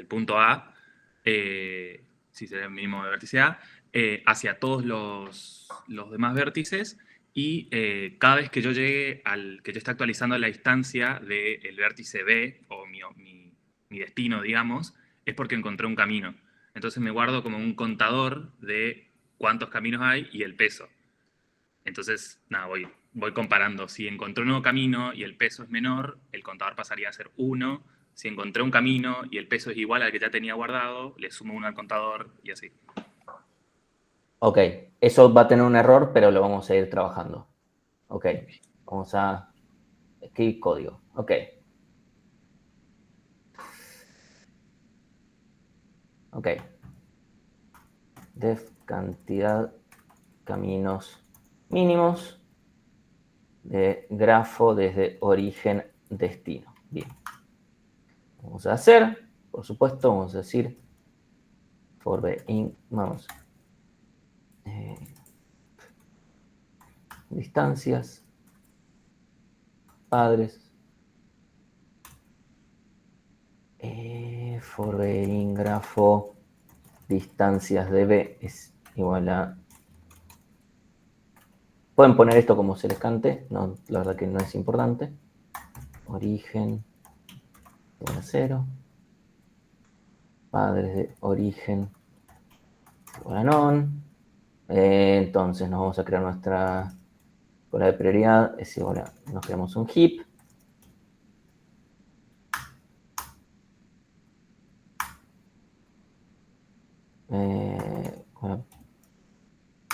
el punto A, si sería el mínimo de vértice A, hacia todos los demás vértices, y cada vez que yo llegue que yo esté actualizando la distancia del vértice B, o mi destino, digamos, es porque encontré un camino. Entonces me guardo como un contador de cuántos caminos hay y el peso. Entonces, nada, voy comparando. Si encontré un nuevo camino y el peso es menor, el contador pasaría a ser 1. Si encontré un camino y el peso es igual al que ya tenía guardado, le sumo 1 al contador y así. Ok, eso va a tener un error, pero lo vamos a ir trabajando. Ok, vamos a escribir código. Ok. Ok. Def cantidad caminos mínimos de grafo desde origen destino. Bien. Vamos a hacer, por supuesto, vamos a decir for the in, vamos, distancias, padres, for the in grafo, distancias de B es igual a... Pueden poner esto como se les cante, no, la verdad que no es importante. Origen igual a 0. Padres de origen igual a non. Entonces nos vamos a crear nuestra cola de prioridad, es igual a, nos creamos un heap.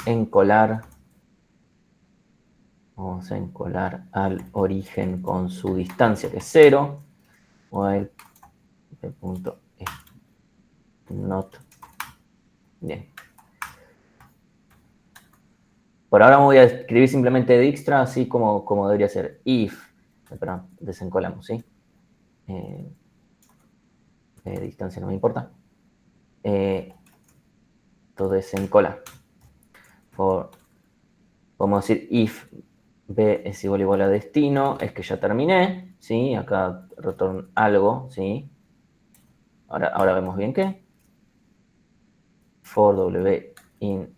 Encolar, vamos a encolar al origen con su distancia que es 0, while punto not. Bien. Por ahora voy a escribir simplemente Dijkstra así como debería ser. If, perdón, desencolamos, ¿sí? Distancia no me importa. Todo desencola. Vamos a decir if B es igual a destino, es que ya terminé, ¿sí? Acá retorno algo, ¿sí? Ahora vemos bien qué. For W in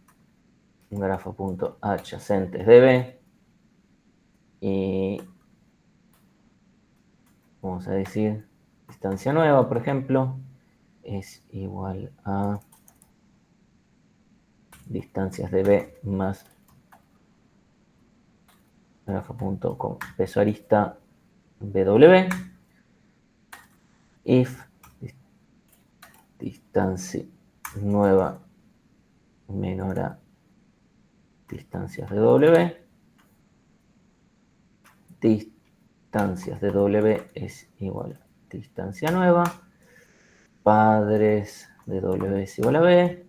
grafo.adyacentes de B. Y vamos a decir distancia nueva, por ejemplo, es igual a distancias de B más grafo.com peso arista BW. If distancia nueva menor a distancias de W. Distancias de W es igual a distancia nueva. Padres de W es igual a B.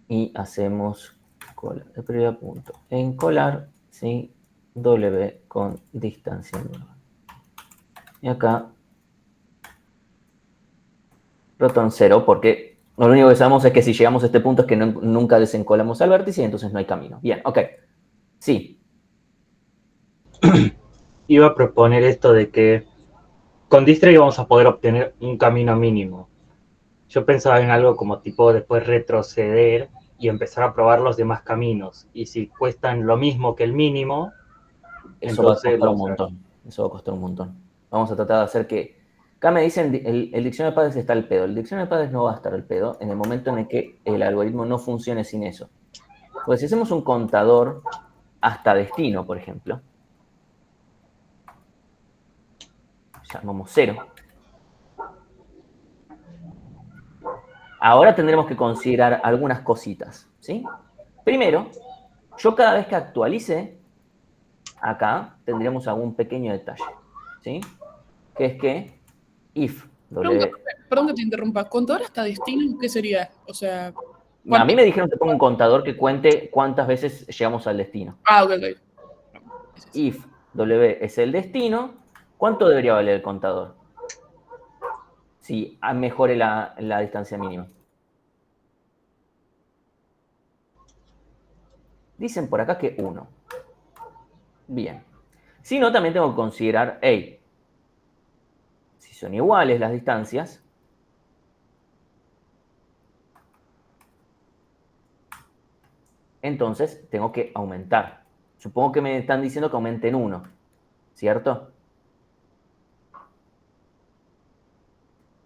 Y hacemos cola de prioridad punto encolar, ¿sí? W con distancia nueva. Y acá retorno 0 porque lo único que sabemos es que si llegamos a este punto es que nunca desencolamos al vértice y entonces no hay camino. Bien, ok. Sí. Iba a proponer esto de que con Dijkstra íbamos a poder obtener un camino mínimo. Yo pensaba en algo como tipo después retroceder y empezar a probar los demás caminos. Y si cuestan lo mismo que el mínimo, Eso va a entonces costar un montón. Eso va a costar un montón. Vamos a tratar de hacer que... Acá me dicen, el diccionario de padres está al pedo. El diccionario de padres no va a estar al pedo en el momento en el que el algoritmo no funcione sin eso. Pues si hacemos un contador hasta destino, por ejemplo, llamamos 0. Ahora tendremos que considerar algunas cositas, ¿sí? Primero, yo cada vez que actualice, acá tendríamos algún pequeño detalle, ¿sí? Que es que if Perdón que te interrumpa. ¿Contador hasta destino qué sería? O sea, a mí me dijeron que ponga un contador que cuente cuántas veces llegamos al destino. Ah, ok, ok. If W es el destino, ¿cuánto debería valer el contador? Si mejore la distancia mínima. Dicen por acá que 1. Bien. Si no, también tengo que considerar, hey, si son iguales las distancias, entonces tengo que aumentar. Supongo que me están diciendo que aumente en 1, ¿cierto?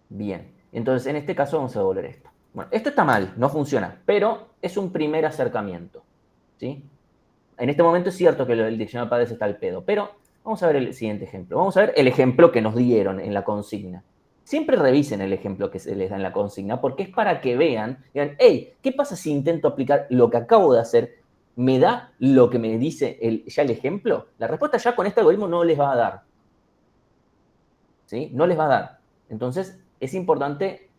Bien, entonces en este caso vamos a devolver esto. Bueno, esto está mal, no funciona, pero es un primer acercamiento, ¿sí? En este momento es cierto que el diccionario de padres está al pedo, pero vamos a ver el siguiente ejemplo. Vamos a ver el ejemplo que nos dieron en la consigna. Siempre revisen el ejemplo que se les da en la consigna, porque es para que vean, digan, hey, ¿qué pasa si intento aplicar lo que acabo de hacer? ¿Me da lo que me dice ya el ejemplo? La respuesta ya con este algoritmo no les va a dar. ¿Sí? No les va a dar. Entonces, es importante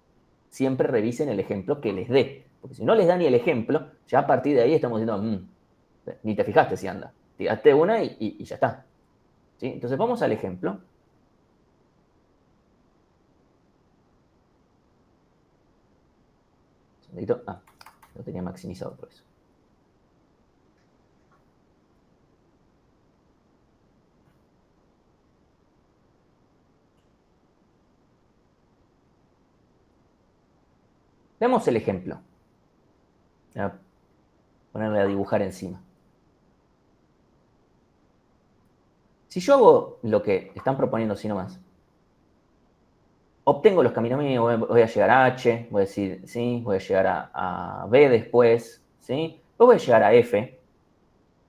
siempre revisen el ejemplo que les dé. Porque si no les da ni el ejemplo, ya a partir de ahí estamos diciendo, ni te fijaste si anda. Tiraste una y ya está. ¿Sí? Entonces vamos al ejemplo. Lo tenía maximizado por eso. Veamos el ejemplo. Voy a ponerle a dibujar encima. Si yo hago lo que están proponiendo así nomás, obtengo los caminos mínimos, voy a llegar a H, voy a decir, sí, voy a llegar a B después, ¿sí? Después voy a llegar a F,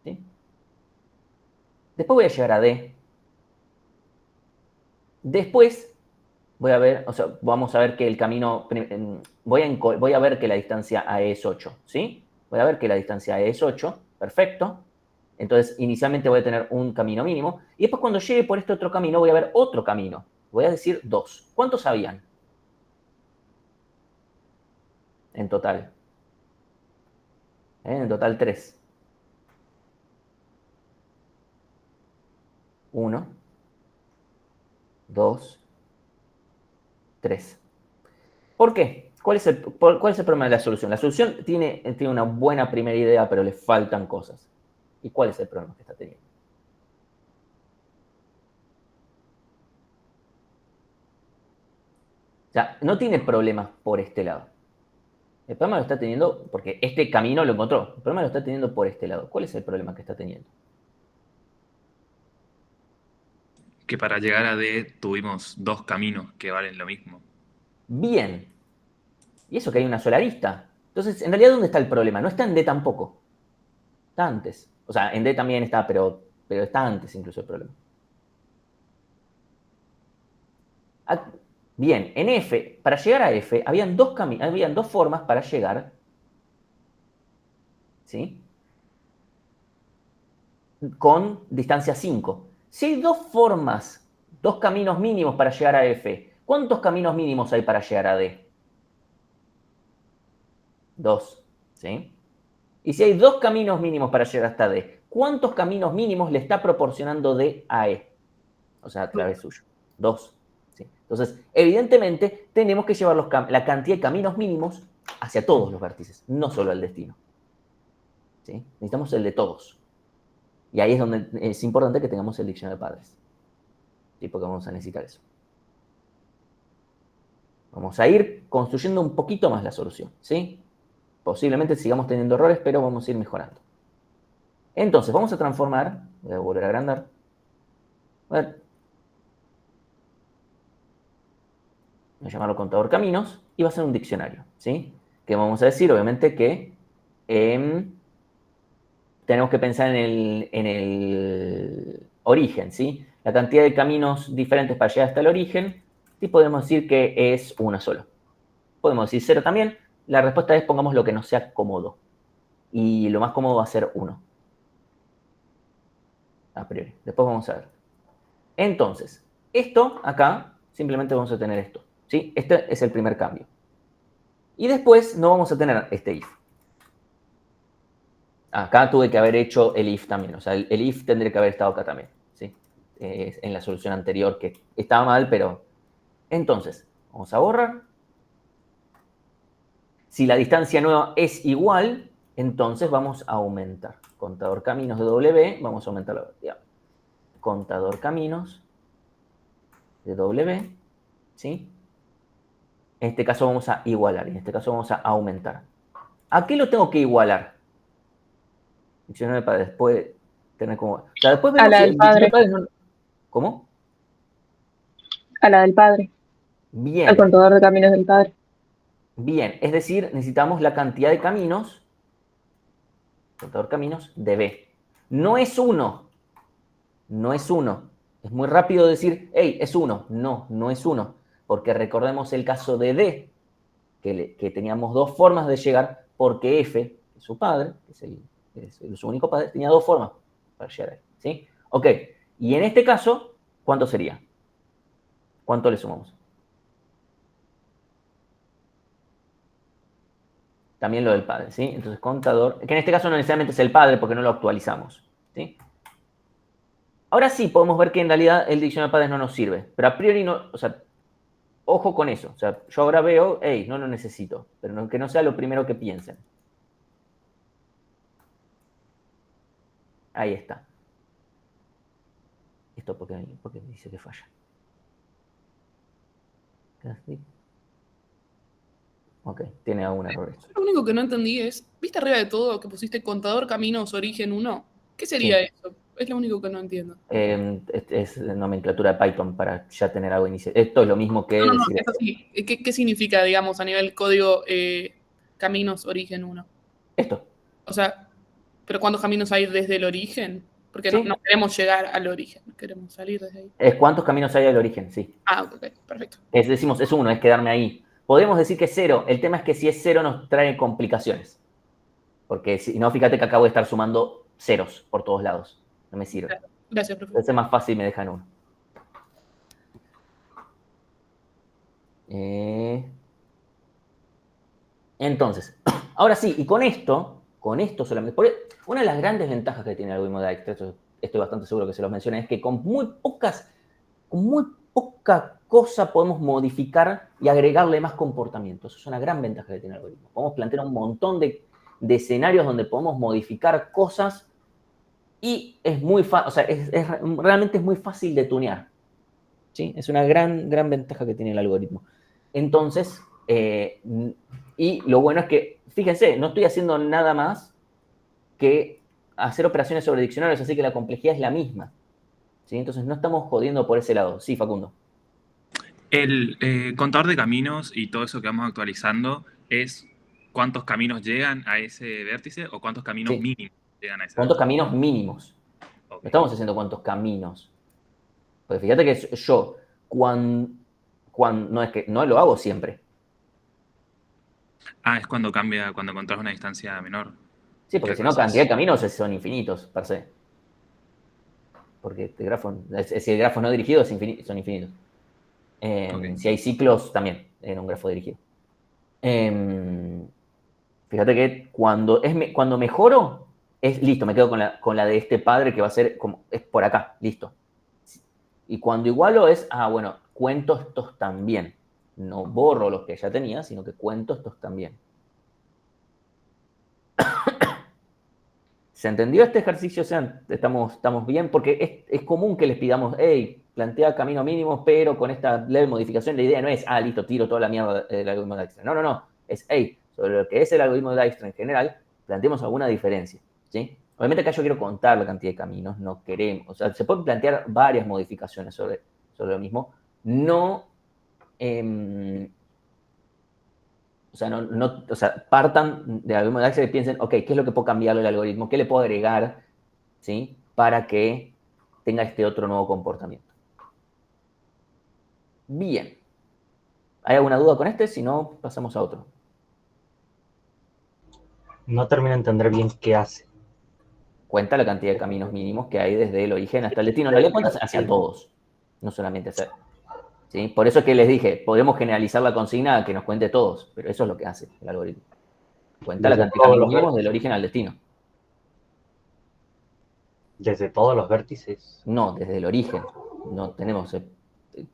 ¿sí? Después voy a llegar a D. Después voy a ver, o sea, vamos a ver que el camino, voy a ver que la distancia a E es 8, ¿sí? Voy a ver que la distancia a E es 8, perfecto. Entonces, inicialmente voy a tener un camino mínimo. Y después cuando llegue por este otro camino, voy a ver otro camino. Voy a decir 2. ¿Cuántos habían? En total. En total 3. 1, 2, 3. ¿Por qué? ¿Cuál es el problema de la solución? La solución tiene una buena primera idea, pero le faltan cosas. ¿Y cuál es el problema que está teniendo? O sea, no tiene problemas por este lado. El problema lo está teniendo porque este camino lo encontró. El problema lo está teniendo por este lado. ¿Cuál es el problema que está teniendo? Que para llegar a D tuvimos dos caminos que valen lo mismo. Bien. Y eso que hay una sola arista. Entonces, en realidad, ¿dónde está el problema? No está en D tampoco. Está antes. O sea, en D también está, pero está antes incluso el problema. Bien, en F, para llegar a F, habían dos formas para llegar, ¿sí? Con distancia 5. Si hay dos formas, dos caminos mínimos para llegar a F, ¿cuántos caminos mínimos hay para llegar a D? 2, ¿sí? Y si hay dos caminos mínimos para llegar hasta D, ¿cuántos caminos mínimos le está proporcionando D a E? O sea, a través suyo. 2. ¿Sí? Entonces, evidentemente, tenemos que llevar la cantidad de caminos mínimos hacia todos los vértices, no solo al destino. ¿Sí? Necesitamos el de todos. Y ahí es donde es importante que tengamos el diccionario de padres. ¿Sí? Porque vamos a necesitar eso. Vamos a ir construyendo un poquito más la solución. ¿Sí? Posiblemente sigamos teniendo errores, pero vamos a ir mejorando. Entonces, vamos a transformar. Voy a volver a agrandar. A ver. Voy a llamarlo contador caminos y va a ser un diccionario. ¿Sí? Que vamos a decir, obviamente, que tenemos que pensar en el origen, ¿sí? La cantidad de caminos diferentes para llegar hasta el origen, y podemos decir que es una sola. Podemos decir 0 también. La respuesta es pongamos lo que nos sea cómodo. Y lo más cómodo va a ser 1. A priori. Después vamos a ver. Entonces, esto acá, simplemente vamos a tener esto. ¿Sí? Este es el primer cambio. Y después no vamos a tener este if. Acá tuve que haber hecho el if también. O sea, el if tendría que haber estado acá también. ¿Sí? En la solución anterior que estaba mal, pero... Entonces, vamos a borrar. Si la distancia nueva es igual, entonces vamos a aumentar. Contador caminos de W, vamos a aumentar la velocidad. Contador caminos de W, ¿sí? En este caso vamos a igualar, en este caso vamos a aumentar. ¿A qué lo tengo que igualar? Diccionario de padres puede tener como... O sea, después A vemos la si del el diccionario de padre. padres no... ¿Cómo? A la del padre. Al Bien, contador de caminos del padre. bien. Es decir, necesitamos la cantidad de caminos, contador de caminos, de B. No es 1. No es 1. Es muy rápido decir, hey, es 1. No, no es 1. Porque recordemos el caso de D, que teníamos dos formas de llegar, porque F, que es su padre, que es su único padre, tenía dos formas para llegar ahí. ¿Sí? Ok. Y en este caso, ¿cuánto sería? ¿Cuánto le sumamos? También lo del padre, ¿sí? Entonces, contador, que en este caso no necesariamente es el padre porque no lo actualizamos, ¿sí? Ahora sí podemos ver que en realidad el diccionario de padres no nos sirve, pero a priori no, o sea, ojo con eso. O sea, yo ahora veo, hey, no lo necesito, pero no, que no sea lo primero que piensen. Ahí está. Esto porque dice que falla. Ok, tiene algún error esto. Lo único que no entendí es, ¿viste arriba de todo que pusiste contador caminos origen 1? ¿Qué sería Sí. eso? Es lo único que no entiendo. Es nomenclatura de Python para ya tener algo inicial. Esto es lo mismo que No, decir. es así. ¿Qué significa, digamos, a nivel código caminos origen 1? Esto. O sea, ¿pero cuántos caminos hay desde el origen? Porque Sí. no queremos llegar al origen, queremos salir desde ahí. Es cuántos caminos hay al origen, sí. Ah, ok, perfecto. Decimos, es 1, es quedarme ahí. Podemos decir que es 0. El tema es que si es 0 nos trae complicaciones. Porque si no, fíjate que acabo de estar sumando ceros por todos lados. No me sirve. Gracias, profe. Entonces es más fácil, me dejan 1. Entonces, ahora sí, y con esto solamente, porque una de las grandes ventajas que tiene el algoritmo de Dijkstra, estoy bastante seguro que se los mencioné, es que con muy poca cosa podemos modificar y agregarle más comportamiento. Eso es una gran ventaja que tiene el algoritmo. Podemos plantear un montón de escenarios donde podemos modificar cosas y es muy fácil, o sea, realmente es muy fácil de tunear. ¿Sí? Es una gran ventaja que tiene el algoritmo. Entonces, y lo bueno es que, fíjense, no estoy haciendo nada más que hacer operaciones sobre diccionarios, así que la complejidad es la misma. ¿Sí? Entonces no estamos jodiendo por ese lado. Sí, Facundo. El contador de caminos y todo eso que vamos actualizando es cuántos caminos llegan a ese vértice o cuántos caminos Sí. mínimos llegan a ese ¿Cuántos vértice. caminos mínimos? Okay. No estamos haciendo cuántos caminos. Porque fíjate que yo, no es que no lo hago siempre. Ah, es cuando cambia, cuando encontrás una distancia menor. Sí, porque si no, cantidad de caminos son infinitos, per se. Porque si el grafo no dirigido son infinitos. Okay. Si hay ciclos, también en un grafo dirigido. Fíjate que cuando mejoro, es listo, me quedo con la de este padre que va a ser como, es por acá, listo. Y cuando igualo es, bueno, cuento estos también. No borro los que ya tenía, sino que cuento estos también. ¿Se entendió este ejercicio? O sea, estamos bien, porque es común que les pidamos, hey, plantea camino mínimo, pero con esta leve modificación la idea no es, listo, tiro toda la mierda del algoritmo de Dijkstra. No. Es, hey, sobre lo que es el algoritmo de Dijkstra en general, planteemos alguna diferencia, ¿sí? Obviamente acá yo quiero contar la cantidad de caminos, no queremos, o sea, se pueden plantear varias modificaciones sobre lo mismo, no... o sea, partan del algoritmo de Dijkstra y piensen, ok, ¿qué es lo que puedo cambiarle al algoritmo? ¿Qué le puedo agregar, ¿sí? Para que tenga este otro nuevo comportamiento. Bien. ¿Hay alguna duda con este? Si no, pasamos a otro. No termino de entender bien qué hace. Cuenta la cantidad de caminos mínimos que hay desde el origen hasta el destino. En realidad cuenta hacia todos, no solamente hacia... ¿Sí? Por eso es que les dije, podemos generalizar la consigna a que nos cuente todos, pero eso es lo que hace el algoritmo. Cuenta la Desde cantidad de todos caminos los mínimos del vértices. origen al destino. Desde todos los vértices. No, desde el origen. No tenemos el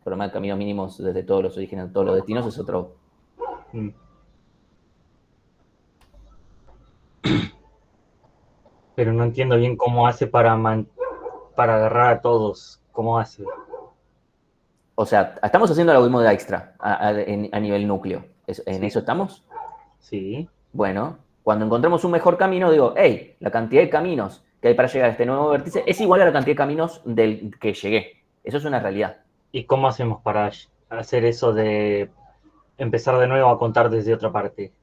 programa de caminos mínimos desde todos los orígenes a todos los destinos, es otro. Mm. Pero no entiendo bien cómo hace para agarrar a todos. ¿Cómo hace? O sea, estamos haciendo el algoritmo de Dijkstra a nivel núcleo. ¿En Sí. eso estamos? Sí. Bueno, Cuando encontremos un mejor camino, digo, hey, la cantidad de caminos que hay para llegar a este nuevo vértice es igual a la cantidad de caminos del que llegué. Eso es una realidad. ¿Y cómo hacemos para hacer eso de empezar de nuevo a contar desde otra parte?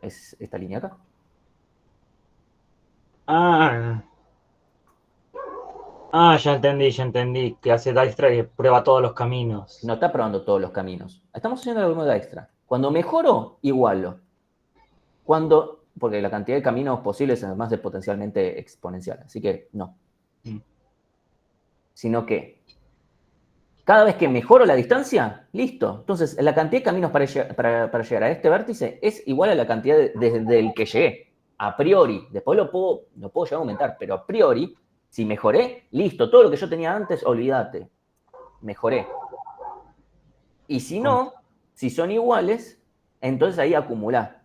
Es esta línea acá. Ah, ya entendí. Que hace Dijkstra y prueba todos los caminos. No está probando todos los caminos. Estamos haciendo lo mismo de extra. Cuando mejoro, igualo. Porque la cantidad de caminos posibles además es potencialmente exponencial. Así que no. Sino que cada vez que mejoro la distancia, listo. Entonces, la cantidad de caminos para llegar a este vértice es igual a la cantidad del que llegué. A priori. Después lo puedo llegar a aumentar, pero a priori, si mejoré, listo. Todo lo que yo tenía antes, olvídate. Mejoré. Y si no, si son iguales, entonces ahí acumulá.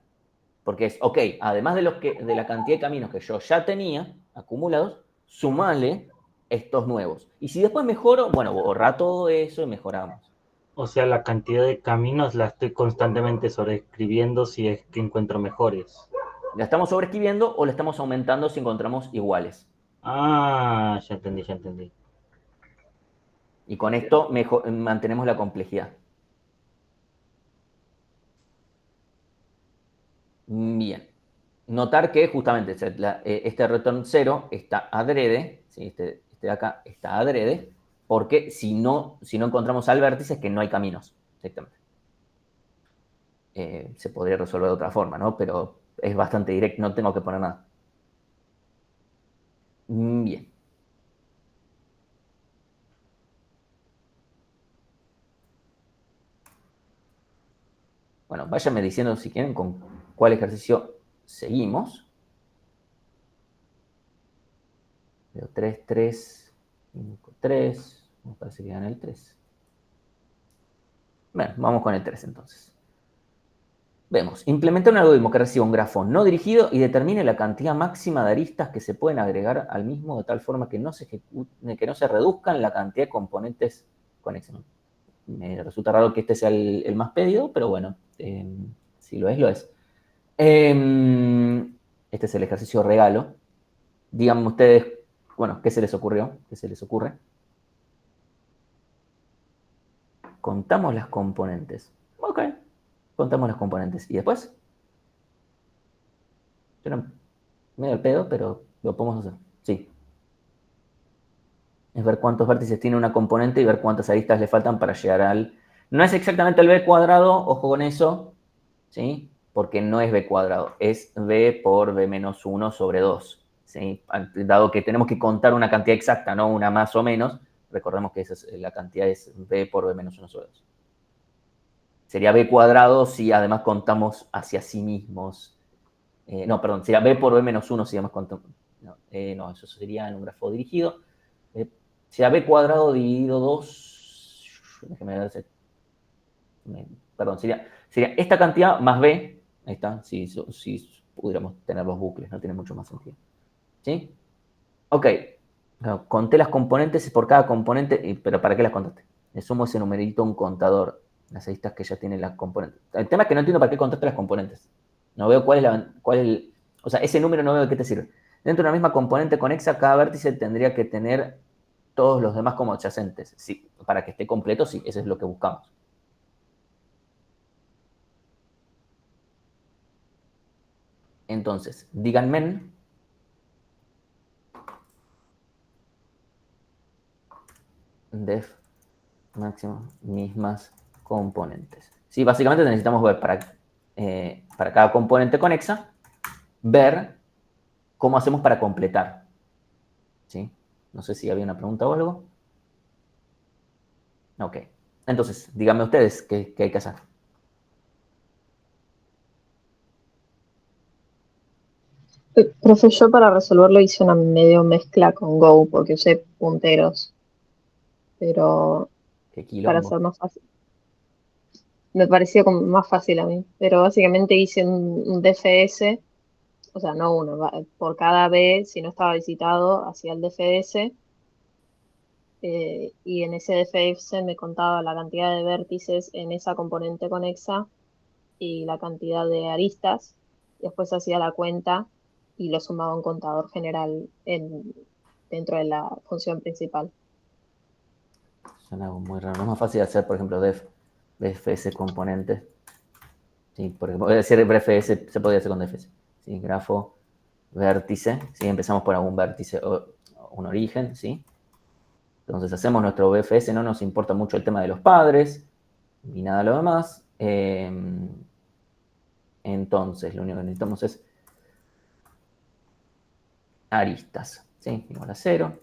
Porque es, ok, además de la cantidad de caminos que yo ya tenía acumulados, sumale estos nuevos. Y si después mejoro, bueno, borra todo eso y mejoramos. O sea, la cantidad de caminos la estoy constantemente sobreescribiendo si es que encuentro mejores. ¿La estamos sobreescribiendo o la estamos aumentando si encontramos iguales? Ya entendí. Y con esto mantenemos la complejidad. Bien. Notar que justamente este return 0 está adrede, ¿sí? Este de acá está adrede, porque si no encontramos al vértice es que no hay caminos, directamente. Se podría resolver de otra forma, ¿no? Pero es bastante directo, no tengo que poner nada. Bien. Bueno, váyanme diciendo si quieren con cuál ejercicio seguimos. Veo 3, 3, 5, 3. Me parece que gana el 3. Bueno, vamos con el 3 entonces. Vemos, implementar un algoritmo que reciba un grafo no dirigido y determine la cantidad máxima de aristas que se pueden agregar al mismo de tal forma que no se reduzcan la cantidad de componentes conexos. Me resulta raro que este sea el más pedido, pero bueno, si lo es, lo es. Este es el ejercicio regalo. Díganme ustedes, bueno, ¿qué se les ocurrió? ¿Qué se les ocurre? Contamos las componentes. Ok, contamos las componentes. ¿Y después? Yo medio al pedo, pero lo podemos hacer. Sí. Es ver cuántos vértices tiene una componente y ver cuántas aristas le faltan para llegar al... No es exactamente el b cuadrado, ojo con eso, ¿sí? Porque no es b cuadrado, es b por b menos 1 sobre 2, ¿sí? Dado que tenemos que contar una cantidad exacta, no una más o menos, recordemos que la cantidad es b por b menos 1 sobre 2. Sería b cuadrado si además contamos hacia sí mismos. No, perdón, sería b por b menos 1 si además contamos... No, eso sería en un grafo dirigido. Sería b cuadrado dividido 2... Déjeme ver. Perdón, sería esta cantidad más b. Ahí está, si pudiéramos tener los bucles, no tiene mucho más sentido. ¿Sí? Ok. Conté las componentes por cada componente, pero ¿para qué las contaste? Le sumo ese numerito a un contador, las aristas que ya tienen las componentes. El tema es que no entiendo para qué contaste las componentes. No veo cuál es o sea, ese número no veo de qué te sirve. Dentro de una misma componente conexa, cada vértice tendría que tener todos los demás como adyacentes. Sí, para que esté completo, sí, eso es lo que buscamos. Entonces, díganme def máximo mismas componentes. Sí, básicamente necesitamos ver para cada componente conexa, ver cómo hacemos para completar. ¿Sí? No sé si había una pregunta o algo. Ok. Entonces, díganme ustedes qué hay que hacer. Profe, yo para resolverlo hice una medio mezcla con Go porque usé punteros, pero ¿Qué para quilombo? hacer más fácil. Me pareció como más fácil a mí, pero básicamente hice un DFS, o sea, no uno, por cada B, si no estaba visitado, hacía el DFS, y en ese DFS me contaba la cantidad de vértices en esa componente conexa y la cantidad de aristas, y después hacía la cuenta y lo sumaba a un contador general dentro de la función principal. Suena algo muy raro. No es más fácil hacer, por ejemplo, dfs componentes. Sí, por ejemplo, voy a decir dfs, se podría hacer con dfs. Sí, grafo, vértice. Sí, empezamos por algún vértice o un origen, ¿sí? Entonces hacemos nuestro BFS, no nos importa mucho el tema de los padres, ni nada de lo demás. Entonces, lo único que necesitamos es aristas, ¿sí? Igual a 0.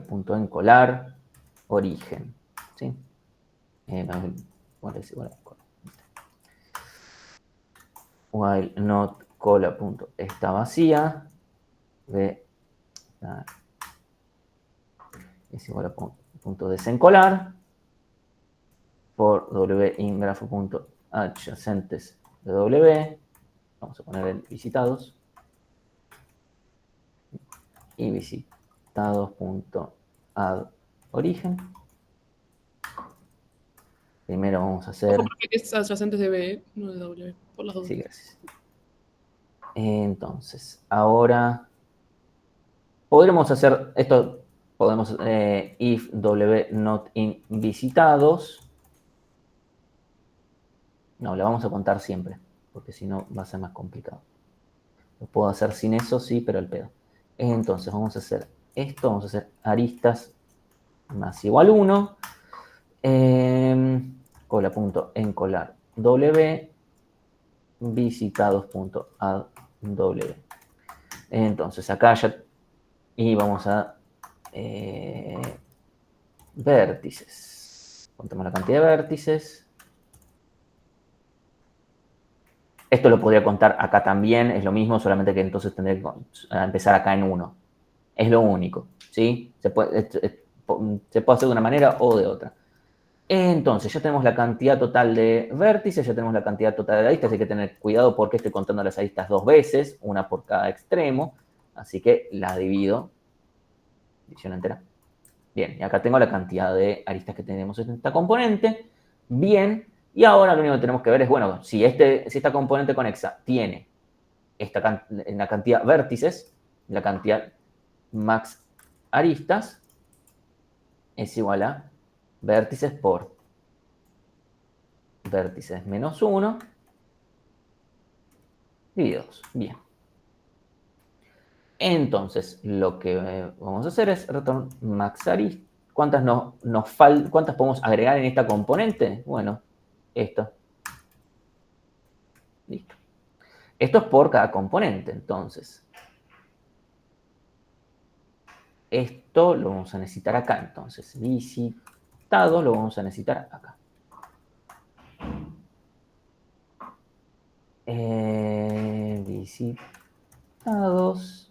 Punto en colar, origen, ¿sí? While not cola punto está vacía, v es igual a punto desencolar, por w in grafo punto adyacentes de w, vamos a poner el visitados, y visitados punto add origen. Primero vamos a hacer... Ojo, porque es adyacentes de B, no de W, por las dudas. Sí, gracias. Entonces, ahora podremos hacer esto, podemos if w not in visitados. No, lo vamos a contar siempre, porque si no va a ser más complicado. Lo puedo hacer sin eso, sí, pero al pedo. Entonces, vamos a hacer esto, vamos a hacer aristas más igual 1. Cola punto encolar w visitados punto add w. Entonces, acá ya... Y vamos a vértices. Contamos la cantidad de vértices. Esto lo podría contar acá también, es lo mismo, solamente que entonces tendré que empezar acá en 1. Es lo único, ¿sí? Se puede hacer de una manera o de otra. Entonces, ya tenemos la cantidad total de vértices, ya tenemos la cantidad total de aristas. Hay que tener cuidado porque estoy contando las aristas 2 veces, una por cada extremo. Así que la divido. División entera. Bien, y acá tengo la cantidad de aristas que tenemos en esta componente. Bien, y ahora lo único que tenemos que ver es, bueno, si esta componente conexa tiene la cantidad vértices, la cantidad max aristas, es igual a vértices por vértices menos 1 dividido 2. Bien. Entonces, lo que vamos a hacer es return max aristas. ¿Cuántas cuántas podemos agregar en esta componente? Bueno, esto. Listo. Esto es por cada componente, entonces. Esto lo vamos a necesitar acá, entonces. Visitado lo vamos a necesitar acá. Visitados.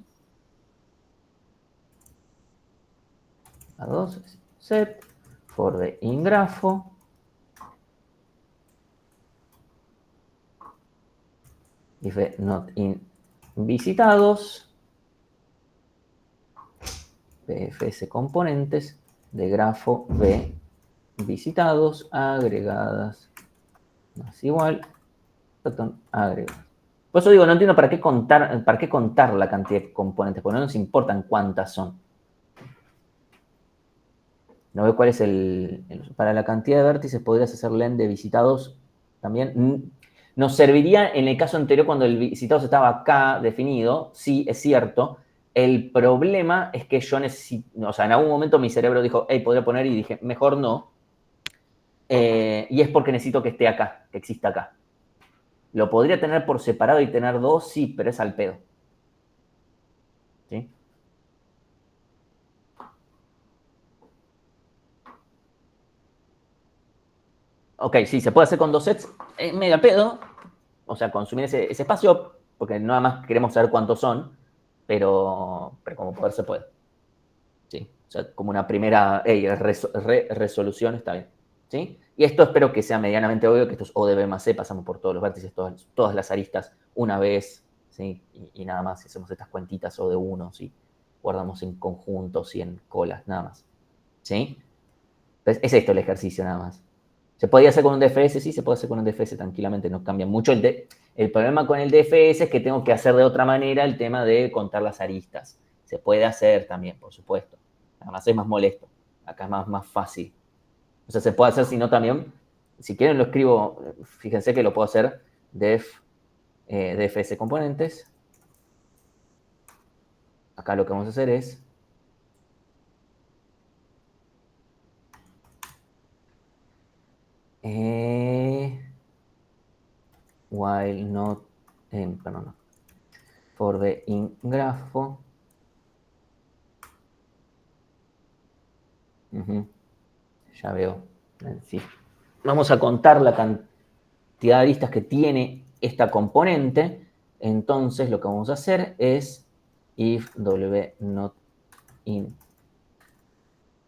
A 2, set, for the in grafo. If not in visitados. PFS componentes de grafo B visitados agregadas más igual agregadas. Por eso digo, no entiendo para qué contar la cantidad de componentes, porque no nos importan cuántas son. No veo cuál es para la cantidad de vértices podrías hacer len de visitados también. Nos serviría en el caso anterior cuando el visitados estaba acá definido, sí, es cierto. El problema es que yo necesito, o sea, en algún momento mi cerebro dijo, hey, podría poner, y dije, mejor no. Y es porque necesito que esté acá, que exista acá. Lo podría tener por separado y tener 2, sí, pero es al pedo. ¿Sí? Ok, sí, se puede hacer con 2 sets, medio al pedo. O sea, consumir ese espacio, porque nada más queremos saber cuántos son, pero como poder se puede. ¿Sí? O sea, como una primera resolución está bien. ¿Sí? Y esto espero que sea medianamente obvio, que esto es O de B más C, pasamos por todos los vértices, todas las aristas una vez, ¿sí? Y nada más, si hacemos estas cuentitas O de 1, ¿sí? Guardamos en conjuntos y en colas, nada más. ¿Sí? Entonces, es esto el ejercicio, nada más. ¿Se podía hacer con un DFS? Sí, se puede hacer con un DFS tranquilamente, no cambia mucho. El problema con el DFS es que tengo que hacer de otra manera el tema de contar las aristas. Se puede hacer también, por supuesto. Además es más molesto. Acá es más fácil. O sea, se puede hacer, si no también, si quieren lo escribo, fíjense que lo puedo hacer DFS componentes. Acá lo que vamos a hacer es while not, perdón, no, for the in grafo. Ya veo. Sí. Vamos a contar la cantidad de aristas que tiene esta componente. Entonces lo que vamos a hacer es if w not in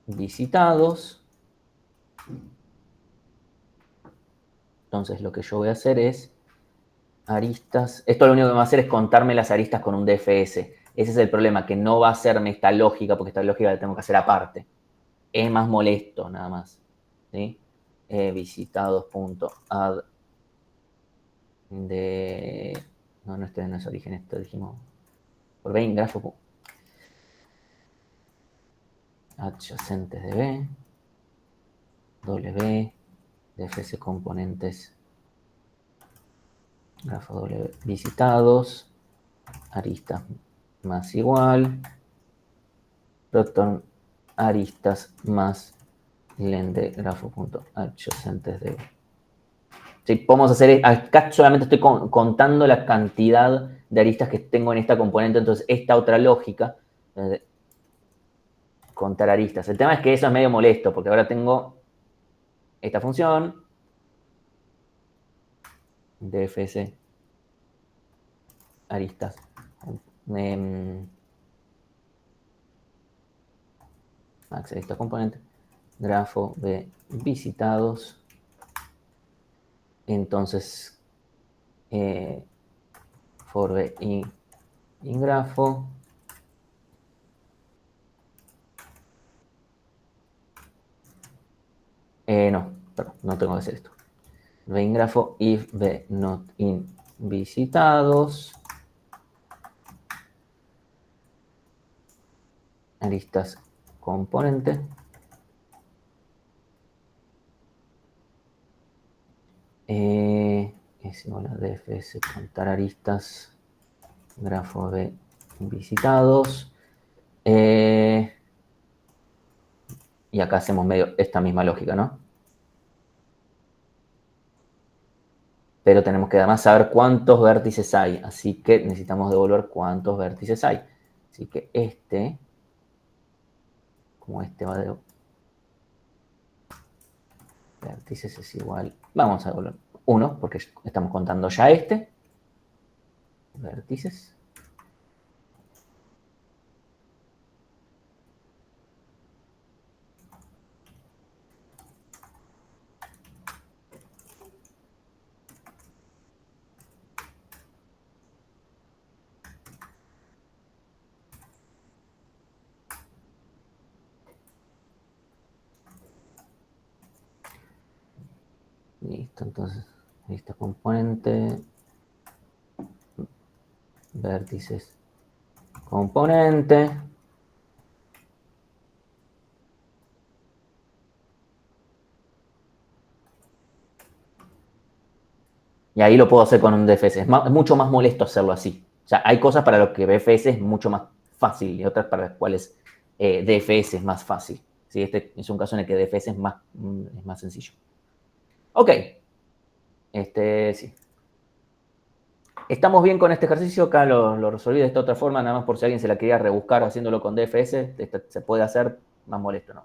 visitados. Entonces lo que yo voy a hacer es aristas. Esto lo único que va a hacer es contarme las aristas con un DFS. Ese es el problema, que no va a hacerme esta lógica, porque esta lógica la tengo que hacer aparte. Es más molesto, nada más. ¿Sí? Visitados.add de... No, este no es origen, esto dijimos... Por B, grafo... adyacentes de B. W. DFS componentes. Grafo W. Visitados. Aristas más igual. Proton aristas más lente grafo.adyacentes de B. Sí, podemos hacer, acá solamente estoy contando la cantidad de aristas que tengo en esta componente, entonces esta otra lógica, contar aristas. El tema es que eso es medio molesto, porque ahora tengo esta función, DFS aristas, max arista componente, grafo de visitados. Entonces, for the in grafo. No, perdón, no tengo que hacer esto. The in grafo if the not in visitados. Aristas componente. Es igual a DFS contar aristas, grafo de visitados. Y acá hacemos medio esta misma lógica, ¿no? Pero tenemos que además saber cuántos vértices hay, así que necesitamos devolver cuántos vértices hay. Así que como este va de vértices es igual, vamos a devolver 1, porque estamos contando ya vértices. Listo, entonces, lista componente, vértices, componente. Y ahí lo puedo hacer con un DFS. Es mucho más molesto hacerlo así. O sea, hay cosas para las que BFS es mucho más fácil y otras para las cuales DFS es más fácil. ¿Sí? Este es un caso en el que DFS es más sencillo. Ok. Sí. Estamos bien con este ejercicio. Acá lo resolví de esta otra forma, nada más por si alguien se la quería rebuscar haciéndolo con DFS. Se puede hacer más molesto, ¿no?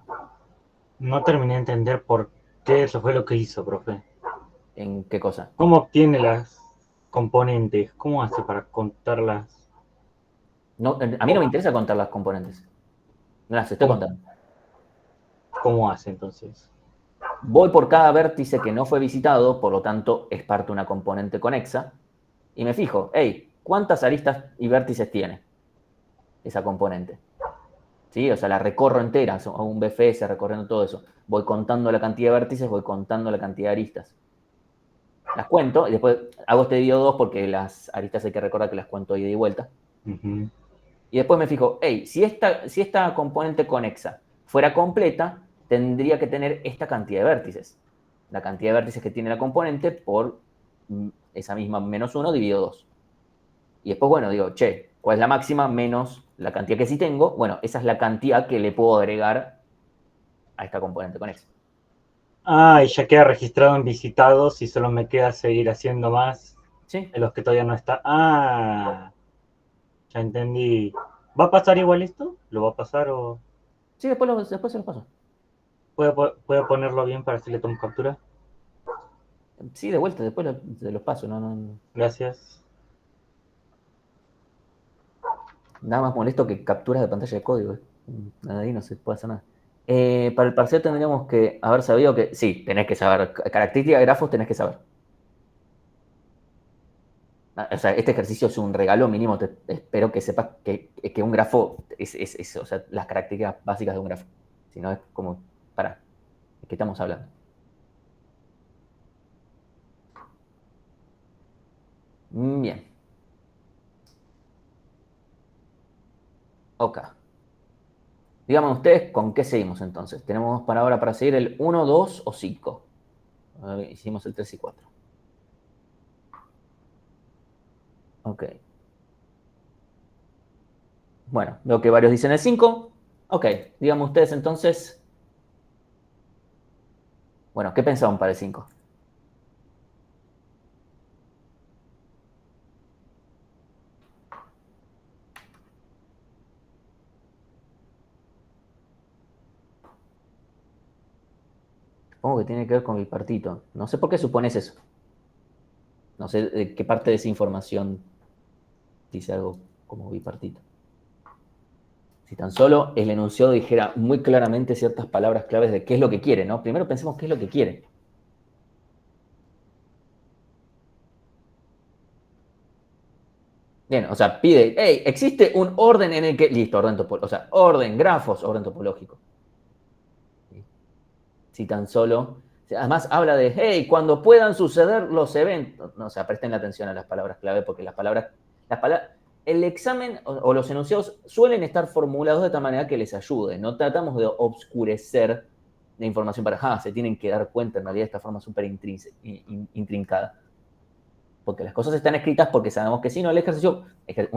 No terminé de entender por qué eso fue lo que hizo, profe. ¿En qué cosa? ¿Cómo obtiene las componentes? ¿Cómo hace para contarlas? No, a mí no me interesa contar las componentes. No las estoy contando. ¿Cómo hace entonces? Voy por cada vértice que no fue visitado, por lo tanto es parte de una componente conexa, y me fijo, hey, ¿cuántas aristas y vértices tiene esa componente? ¿sí? O sea, la recorro entera, hago un BFS recorriendo todo eso. Voy contando la cantidad de vértices, voy contando la cantidad de aristas. Las cuento y después hago este dividido 2 porque las aristas hay que recordar que las cuento ida y vuelta. Ujú. Y después me fijo, hey, si esta componente conexa fuera completa, tendría que tener esta cantidad de vértices. La cantidad de vértices que tiene la componente por esa misma menos 1 dividido 2. Y después, bueno, digo, che, ¿cuál es la máxima menos la cantidad que sí tengo? Bueno, esa es la cantidad que le puedo agregar a esta componente conexa. Ah, y ya queda registrado en visitados y solo me queda seguir haciendo más ¿Sí? en los que todavía no está. Ah, ya entendí. ¿Va a pasar igual esto? ¿Lo va a pasar o Sí, después se los paso. puedo ponerlo bien para si le tomo captura? Sí, de vuelta, después se los paso. No. Gracias. Nada más molesto que capturas de pantalla de código. Nada ahí no se puede hacer nada. Para el parcial tendríamos que haber sabido que... Sí, tenés que saber. Característica de grafos tenés que saber. O sea, este ejercicio es un regalo mínimo. Espero que sepas que un grafo es, o sea, las características básicas de un grafo. Si no es como... ¿de qué estamos hablando? Bien. Ok. Díganme ustedes con qué seguimos entonces. Tenemos para ahora para seguir el 1, 2 o 5. Hicimos el 3 y 4. Ok. Bueno, veo que varios dicen el 5. Ok, díganme ustedes entonces. Bueno, ¿qué pensaban para el 5? Supongo que tiene que ver con bipartito. No sé por qué supones eso. No sé de qué parte de esa información dice algo como bipartito. Si tan solo el enunciado dijera muy claramente ciertas palabras claves de qué es lo que quiere, ¿no? Primero pensemos qué es lo que quiere. Bien, o sea, pide, hey, existe un orden en el que... Listo, orden topológico. O sea, orden, grafos, orden topológico. Si tan solo... Además habla de, hey, cuando puedan suceder los eventos. No, o sea, presten atención a las palabras clave porque las palabras el examen o los enunciados suelen estar formulados de tal manera que les ayude. No tratamos de obscurecer la información para, se tienen que dar cuenta en realidad de esta forma súper intrincada. Porque las cosas están escritas porque sabemos que si no, un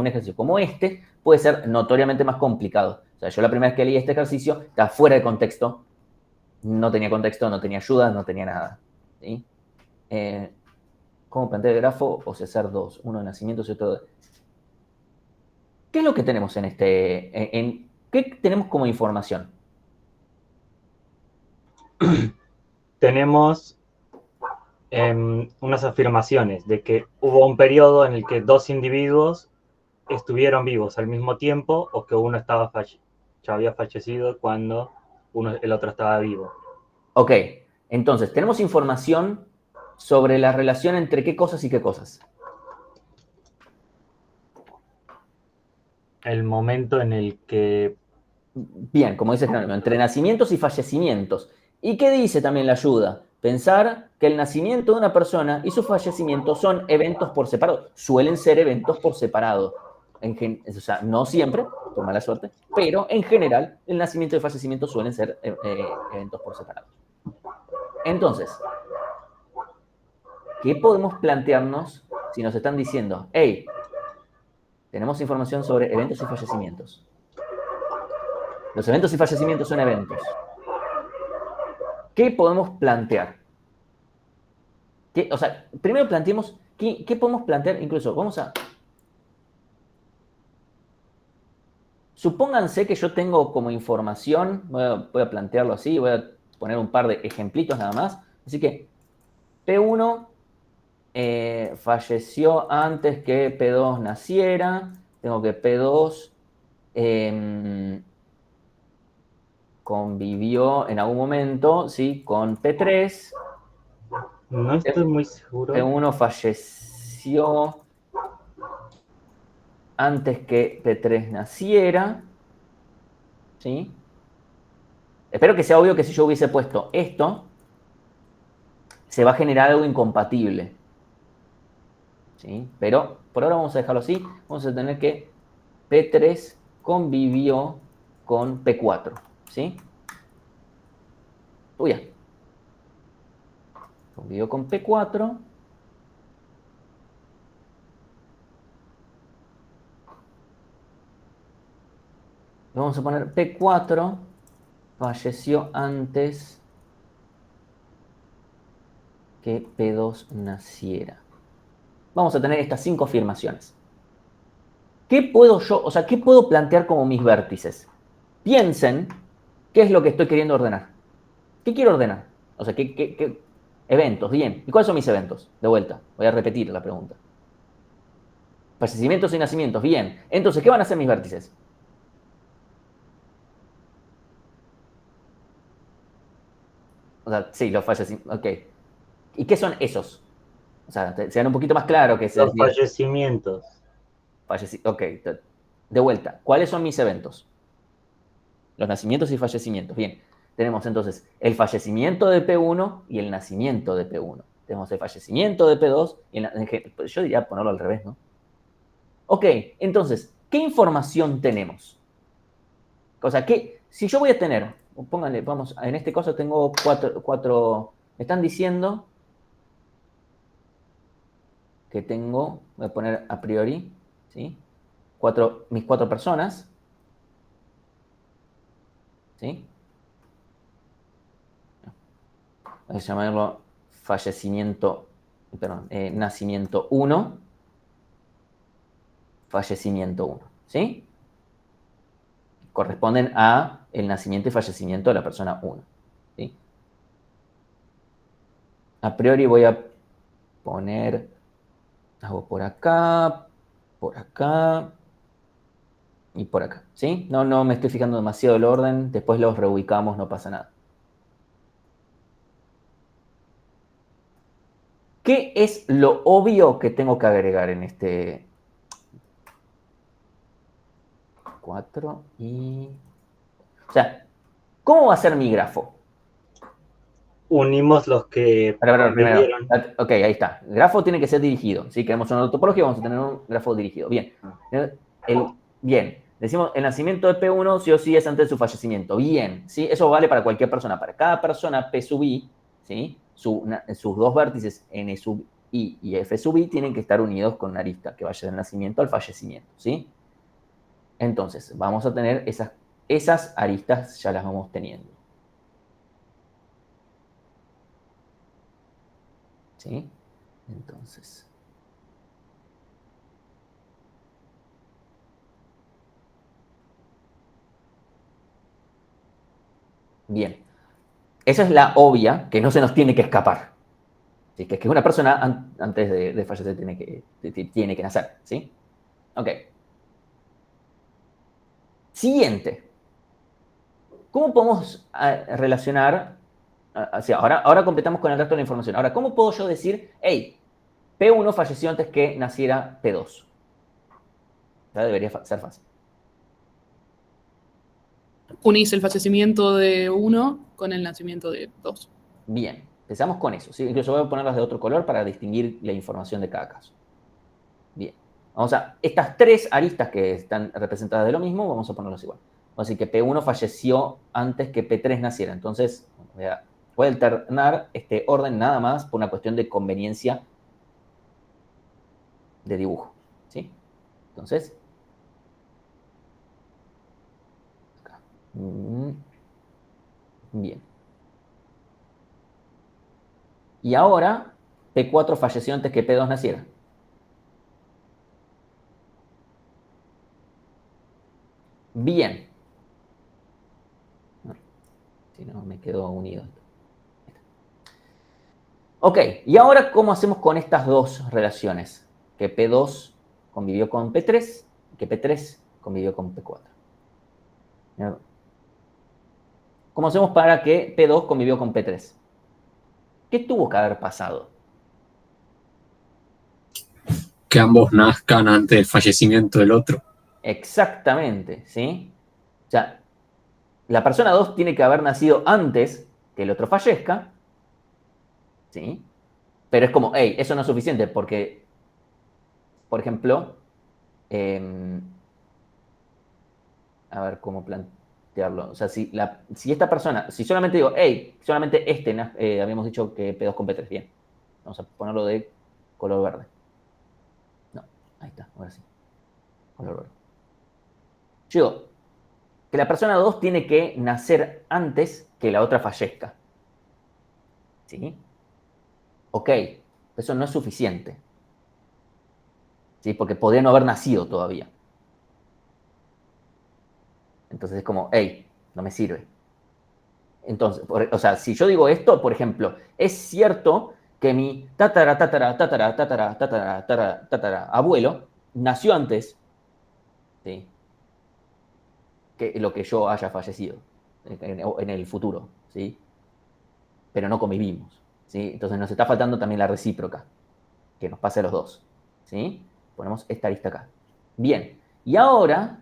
ejercicio como este puede ser notoriamente más complicado. O sea, yo la primera vez que leí este ejercicio estaba fuera de contexto. No tenía contexto, no tenía ayuda, no tenía nada. ¿Sí? ¿Cómo plantear el grafo? O César 2, uno de nacimientos y otro de... ¿Qué es lo que tenemos en este... ¿Qué tenemos como información? Tenemos unas afirmaciones de que hubo un periodo en el que dos individuos estuvieron vivos al mismo tiempo o que uno ya había fallecido cuando el otro estaba vivo. Ok, entonces, tenemos información sobre la relación entre qué cosas y qué cosas. El momento en el que... Bien, como dice Jerónimo, entre nacimientos y fallecimientos. ¿Y qué dice también la ayuda? Pensar que el nacimiento de una persona y su fallecimiento son eventos por separado. Suelen ser eventos por separado. O sea, no siempre, por mala suerte, pero en general el nacimiento y el fallecimiento suelen ser eventos por separado. Entonces, ¿qué podemos plantearnos si nos están diciendo, hey, tenemos información sobre eventos y fallecimientos? Los eventos y fallecimientos son eventos. ¿Qué podemos plantear? O sea, primero planteemos, ¿qué podemos plantear? Incluso, supónganse que yo tengo como información, voy a plantearlo así, voy a poner un par de ejemplitos nada más. Así que P1 falleció antes que P2 naciera. Tengo que P2 convivió en algún momento, ¿sí? Con P3. No estoy muy seguro. P1 falleció antes que P3 naciera. ¿sí? Espero que sea obvio que si yo hubiese puesto esto, se va a generar algo incompatible. ¿Sí? Pero por ahora vamos a dejarlo así. Vamos a tener que P3 convivió con P4. ¿Sí? Uy, ya. Convivió con P4. Vamos a poner P4 falleció antes que P2 naciera. Vamos a tener estas 5 afirmaciones. ¿Qué puedo yo, o sea, qué puedo plantear como mis vértices? Piensen qué es lo que estoy queriendo ordenar. ¿Qué quiero ordenar? O sea, ¿qué eventos? Bien. ¿Y cuáles son mis eventos? De vuelta, voy a repetir la pregunta. Fallecimientos y nacimientos. Bien. Entonces, ¿qué van a ser mis vértices? O sea, sí, los fallecimientos. Ok. ¿Y qué son esos? O sea, sean un poquito más claro que se Los fallecimientos. Ok. De vuelta, ¿cuáles son mis eventos? Los nacimientos y fallecimientos. Bien. Tenemos entonces el fallecimiento de P1 y el nacimiento de P1. Tenemos el fallecimiento de P2 y yo diría ponerlo al revés, ¿no? Ok, entonces, ¿qué información tenemos? O sea, si yo voy a tener, pónganle, vamos, en este caso tengo cuatro, me están diciendo que tengo, voy a poner a priori, ¿sí? Mis 4 personas, ¿sí? Voy a llamarlo fallecimiento, perdón, nacimiento 1, fallecimiento 1, ¿sí? Corresponden a el nacimiento y fallecimiento de la persona 1, ¿sí? A priori voy a poner, hago por acá y por acá, ¿sí? No me estoy fijando demasiado el orden, después los reubicamos, no pasa nada. ¿Qué es lo obvio que tengo que agregar en este 4 y... O sea, ¿cómo va a ser mi grafo? Unimos los que Primero. convivieron. Ok, ahí está. El grafo tiene que ser dirigido. Si queremos una topología, vamos a tener un grafo dirigido. Bien. Bien. Decimos, el nacimiento de P1 sí o sí es antes de su fallecimiento. Bien. ¿Sí? Eso vale para cualquier persona. Para cada persona P sub I, ¿sí? Sus dos vértices N sub I y F sub I tienen que estar unidos con una arista que vaya del nacimiento al fallecimiento. ¿Sí? Entonces, vamos a tener esas aristas, ya las vamos teniendo. ¿Sí? Entonces. Bien. Esa es la obvia que no se nos tiene que escapar. ¿Sí? Que es que una persona antes de fallecer tiene que nacer. ¿Sí? Ok. Siguiente. ¿Cómo podemos relacionar? Ahora completamos con el resto de la información. Ahora, ¿cómo puedo yo decir, hey, P1 falleció antes que naciera P2? Ya debería ser fácil. Unís el fallecimiento de uno con el nacimiento de dos. Bien, empezamos con eso. ¿Sí? Incluso voy a ponerlas de otro color para distinguir la información de cada caso. Bien. Vamos a estas 3 aristas que están representadas de lo mismo, vamos a ponerlas igual. Vamos a decir que P1 falleció antes que P3 naciera. Entonces, voy a alternar este orden nada más por una cuestión de conveniencia de dibujo. ¿Sí? Entonces, acá. Bien. Y ahora, P4 falleció antes que P2 naciera. Bien. Si no, me quedo unido. Ok, y ahora, ¿cómo hacemos con estas dos relaciones? Que P2 convivió con P3 y que P3 convivió con P4. ¿Cómo hacemos para que P2 convivió con P3? ¿Qué tuvo que haber pasado? Que ambos nazcan antes del fallecimiento del otro. Exactamente, ¿sí? O sea, la persona 2 tiene que haber nacido antes que el otro fallezca, ¿sí? Pero es como, hey, eso no es suficiente porque, por ejemplo, a ver cómo plantearlo. O sea, si esta persona, si solamente digo, hey, solamente habíamos dicho que P2 con P3, bien. Vamos a ponerlo de color verde. No, ahí está, ahora sí. Color verde. Yo digo que la persona 2 tiene que nacer antes que la otra fallezca. ¿Sí? Ok, eso no es suficiente. ¿Sí? Porque podría no haber nacido todavía. Entonces es como, hey, no me sirve. Entonces, o sea, si yo digo esto, por ejemplo, es cierto que mi tatara abuelo nació antes, ¿sí? Que lo que yo haya fallecido en el futuro, ¿sí? Pero no convivimos, ¿sí? Entonces nos está faltando también la recíproca, que nos pase a los dos, ¿sí? Ponemos esta lista acá. Bien, y ahora,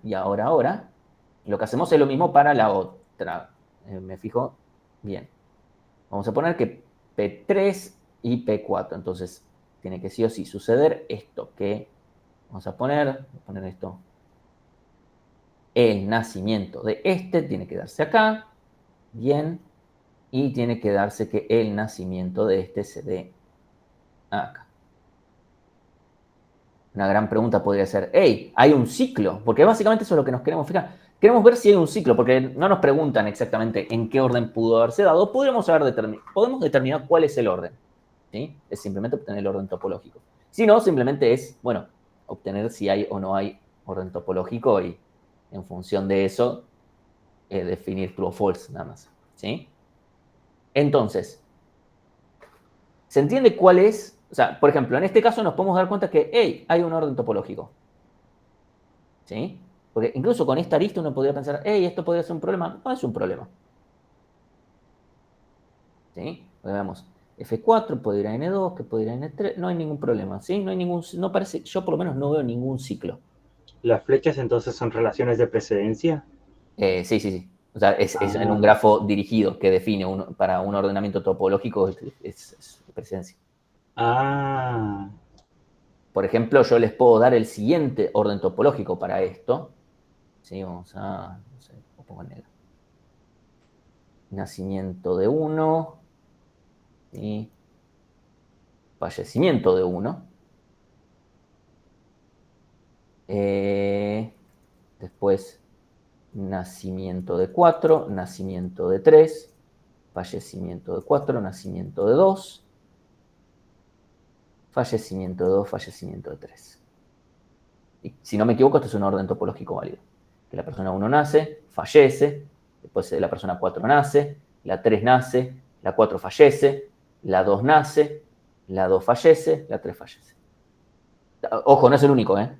lo que hacemos es lo mismo para la otra. Me fijo, bien. Vamos a poner que P3 y P4, entonces tiene que sí o sí suceder esto, que vamos a poner esto. El nacimiento de este tiene que darse acá, bien, y tiene que darse que el nacimiento de este se dé acá. Una gran pregunta podría ser, hey, ¿hay un ciclo? Porque básicamente eso es lo que nos queremos fijar. Queremos ver si hay un ciclo, porque no nos preguntan exactamente en qué orden pudo haberse dado. Podemos determinar cuál es el orden, ¿sí? Es simplemente obtener el orden topológico. Si no, simplemente es, bueno, obtener si hay o no hay orden topológico y en función de eso definir true o false nada más, ¿sí? Entonces, ¿se entiende cuál es? O sea, por ejemplo, en este caso nos podemos dar cuenta que, hey, hay un orden topológico, ¿sí? Porque incluso con esta arista uno podría pensar, hey, esto podría ser un problema. No es un problema, ¿sí? Veamos, F4 puede ir a N2, que puede ir a N3, no hay ningún problema, ¿sí? No parece, yo por lo menos no veo ningún ciclo. ¿Las flechas entonces son relaciones de precedencia? Sí, sí, sí. O sea, es en un grafo dirigido que define para un ordenamiento topológico es presencia. Ah, Por ejemplo, yo les puedo dar el siguiente orden topológico para esto. ¿Sí? Vamos a, no sé, lo pongo en negro. Nacimiento de uno. ¿Sí? Fallecimiento de uno. Después, nacimiento de 4, nacimiento de 3, fallecimiento de 4, nacimiento de 2, fallecimiento de 2, fallecimiento de 3. Y si no me equivoco, esto es un orden topológico válido. Que la persona 1 nace, fallece, después la persona 4 nace, la 3 nace, la 4 fallece, la 2 nace, la 2 fallece, la 3 fallece. Ojo, no es el único, ¿eh?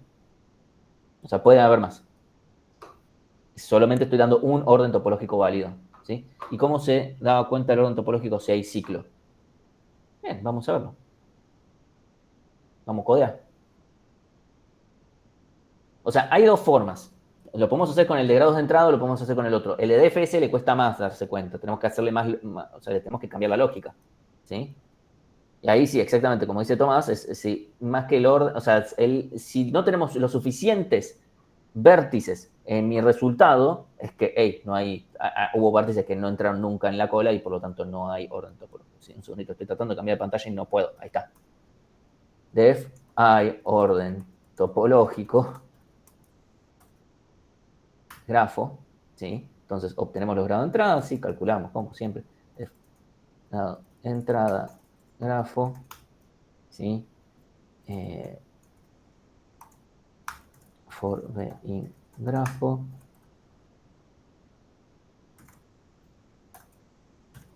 O sea, puede haber más. Solamente estoy dando un orden topológico válido, ¿sí? ¿Y cómo se daba cuenta el orden topológico si hay ciclo? Bien, vamos a verlo. Vamos a codear. O sea, hay dos formas. Lo podemos hacer con el de grados de entrada o lo podemos hacer con el otro. El de DFS le cuesta más darse cuenta. Tenemos que hacerle más, o sea, le tenemos que cambiar la lógica, ¿sí? Y ahí sí, exactamente, como dice Tomás, sí, más que el orden, o sea, si no tenemos los suficientes vértices en mi resultado, es que, hey, no hay, hubo vértices que no entraron nunca en la cola y por lo tanto no hay orden topológico. Sí, un segundito, estoy tratando de cambiar de pantalla y no puedo. Ahí está. Def, hay orden topológico. Grafo, ¿sí? Entonces obtenemos los grados de entrada, sí, calculamos, como siempre. Grado, entrada, grafo, ¿sí? For v in grafo.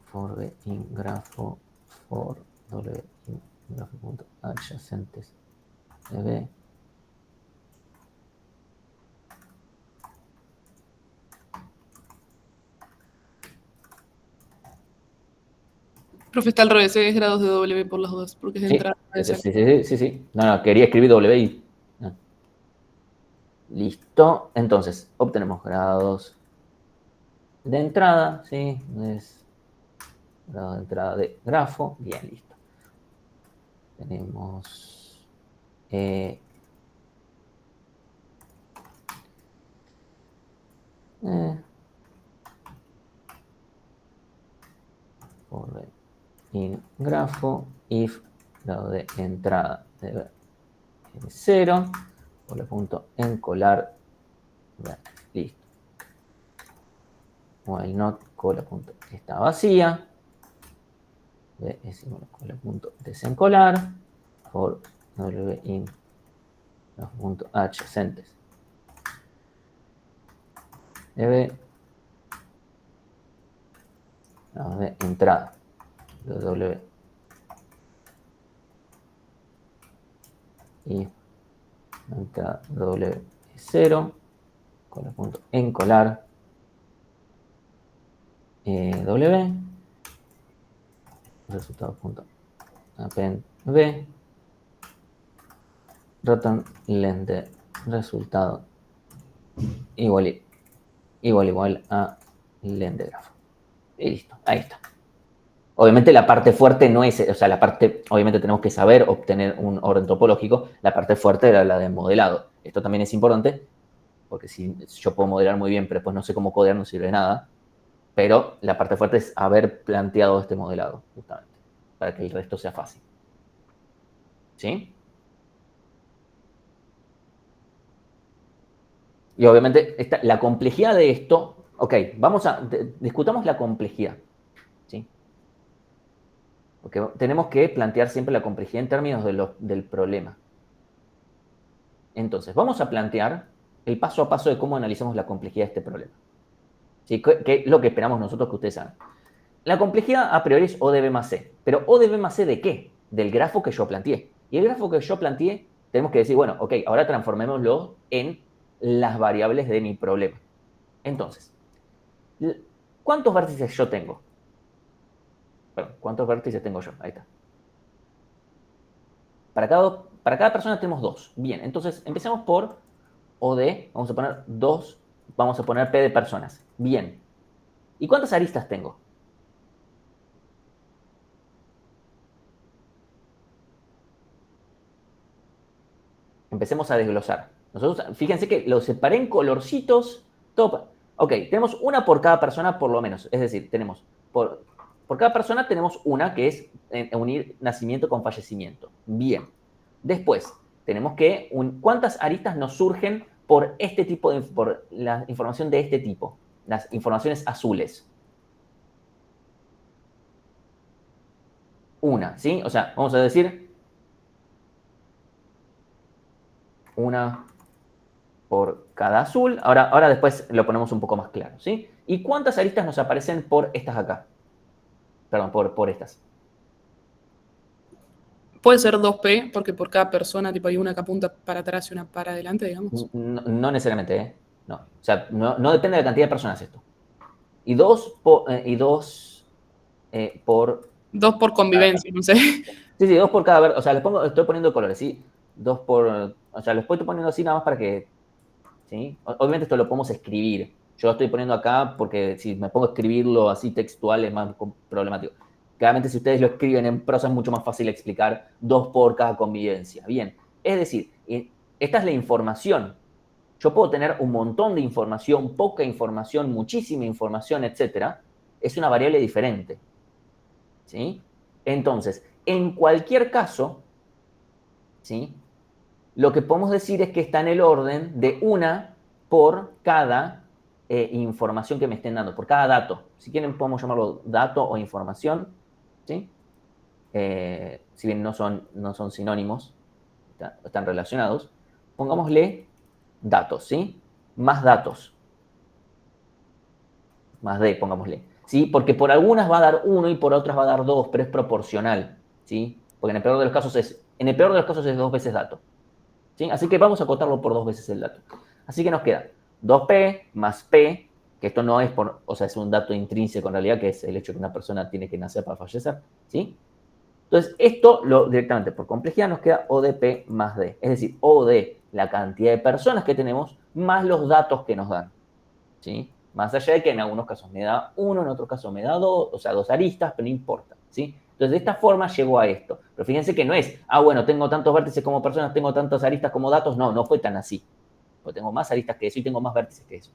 For v in grafo, for w in grafo punto adyacentes de v. Profe, está al revés, es grados de W por las dudas, porque es de Sí, entrada. sí. No, quería escribir W y... no. Listo. Entonces, obtenemos grados de entrada, ¿sí? Es grado de entrada de grafo. Bien, listo. Tenemos for in grafo if grado de entrada de 0 por el punto encolar. Bien, listo. While not cola punto está vacía. Es igual a cola punto desencolar for w in punto h centes debe de entrada de w y entrada de w 0 con el punto encolar w resultado punto append b return len de resultado igual a len de grafo. Y listo, ahí está. Obviamente la parte fuerte no es, o sea, la parte, obviamente tenemos que saber obtener un orden topológico, la parte fuerte era la de modelado. Esto también es importante, porque si yo puedo modelar muy bien, pero después no sé cómo codear, no sirve de nada. Pero la parte fuerte es haber planteado este modelado, justamente, para que el resto sea fácil. ¿Sí? Y obviamente la complejidad de esto, ok, discutamos la complejidad. ¿Sí? Porque tenemos que plantear siempre la complejidad en términos del problema. Entonces, vamos a plantear el paso a paso de cómo analizamos la complejidad de este problema. ¿Sí? ¿Qué es lo que esperamos nosotros que ustedes hagan? La complejidad a priori es O de B más C. ¿Pero O de B más C de qué? Del grafo que yo planteé. Y el grafo que yo planteé, tenemos que decir, bueno, ok, ahora transformémoslo en las variables de mi problema. Entonces, ¿cuántos vértices yo tengo? Perdón, ¿cuántos vértices tengo yo? Ahí está. Para cada persona tenemos 2. Bien, entonces empecemos por OD, vamos a poner 2, vamos a poner P de personas. Bien. ¿Y cuántas aristas tengo? Empecemos a desglosar. Nosotros, fíjense que lo separé en colorcitos. Ok, tenemos una por cada persona por lo menos. Es decir, tenemos por cada persona tenemos una que es unir nacimiento con fallecimiento. Bien. Después, tenemos que ¿cuántas aristas nos surgen por este tipo por la información de este tipo? Las informaciones azules. Una, ¿sí? O sea, vamos a decir una por cada azul. Ahora después lo ponemos un poco más claro, ¿sí? ¿Y cuántas aristas nos aparecen por estas acá? Perdón, por estas. Puede ser 2P, porque por cada persona tipo, hay una que apunta para atrás y una para adelante, digamos. No necesariamente, ¿eh? No. O sea, no depende de la cantidad de personas esto. Y dos por... 2 por convivencia, no sé. Sí, 2 por cada... O sea, estoy poniendo colores, ¿sí? 2 por... O sea, lo estoy poniendo así nada más para que... ¿Sí? Obviamente esto lo podemos escribir. Yo lo estoy poniendo acá porque si me pongo a escribirlo así textual es más problemático. Claramente si ustedes lo escriben en prosa es mucho más fácil explicar 2 por cada convivencia. Bien, es decir, esta es la información. Yo puedo tener un montón de información, poca información, muchísima información, etc. Es una variable diferente. ¿Sí? Entonces, en cualquier caso, ¿sí? Lo que podemos decir es que está en el orden de una por cada información que me estén dando, por cada dato. Si quieren podemos llamarlo dato o información, ¿sí? Si bien no son sinónimos, están relacionados. Pongámosle datos, ¿sí? Más datos. Más D, pongámosle. ¿Sí? Porque por algunas va a dar 1 y por otras va a dar 2, pero es proporcional, ¿sí? Porque en el peor de los casos es 2 veces dato. ¿Sí? Así que vamos a acotarlo por 2 veces el dato. Así que nos queda 2P más P, que esto no es es un dato intrínseco en realidad, que es el hecho de que una persona tiene que nacer para fallecer, ¿sí? Entonces, esto directamente por complejidad nos queda O de P más D. Es decir, O de la cantidad de personas que tenemos más los datos que nos dan, ¿sí? Más allá de que en algunos casos me da 1, en otros casos me da 2, o sea, 2 aristas, pero no importa, ¿sí? Entonces, de esta forma llego a esto. Pero fíjense que no es, bueno, tengo tantos vértices como personas, tengo tantas aristas como datos. No, no fue tan así. Porque tengo más aristas que eso y tengo más vértices que eso.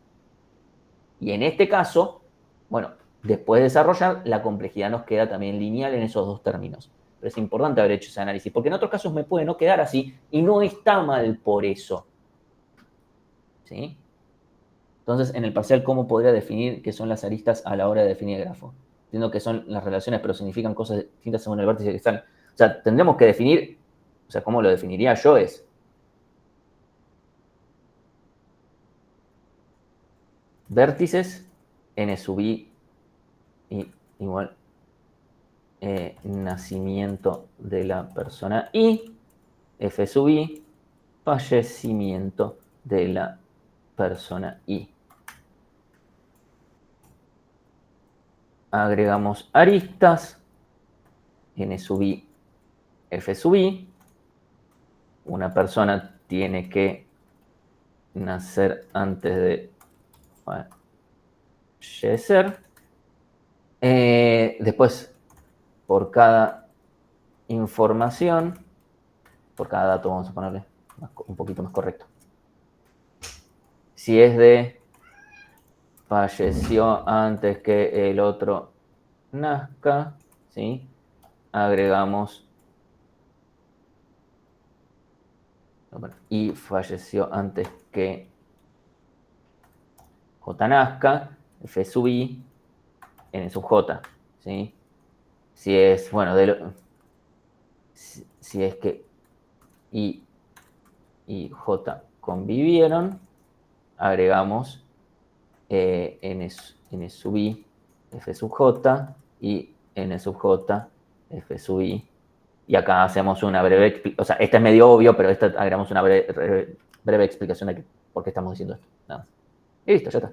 Y en este caso, bueno, después de desarrollar, la complejidad nos queda también lineal en esos dos términos. Pero es importante haber hecho ese análisis, porque en otros casos me puede no quedar así y no está mal por eso. ¿Sí? Entonces, en el parcial, ¿cómo podría definir qué son las aristas a la hora de definir el grafo? Entiendo que son las relaciones, pero significan cosas distintas según el vértice que están. O sea, tendremos que definir, o sea, ¿cómo lo definiría yo? Es vértices n sub i igual nacimiento de la persona y f sub i fallecimiento de la persona i. Agregamos aristas, n sub i, f sub i. Una persona tiene que nacer antes de fallecer. Después, por cada información, por cada dato vamos a ponerle un poquito más correcto. Si es de falleció antes que el otro nazca, ¿sí? Agregamos y falleció antes que J nazca, F sub I, N sub J, ¿sí? Si es, bueno, si es que I y J convivieron, agregamos N sub I, F sub J y N sub J, F sub I. Y acá hacemos una breve, o sea, esta es medio obvio, pero esta agregamos una breve explicación de por qué estamos diciendo esto. Nada más. Y listo, ya está.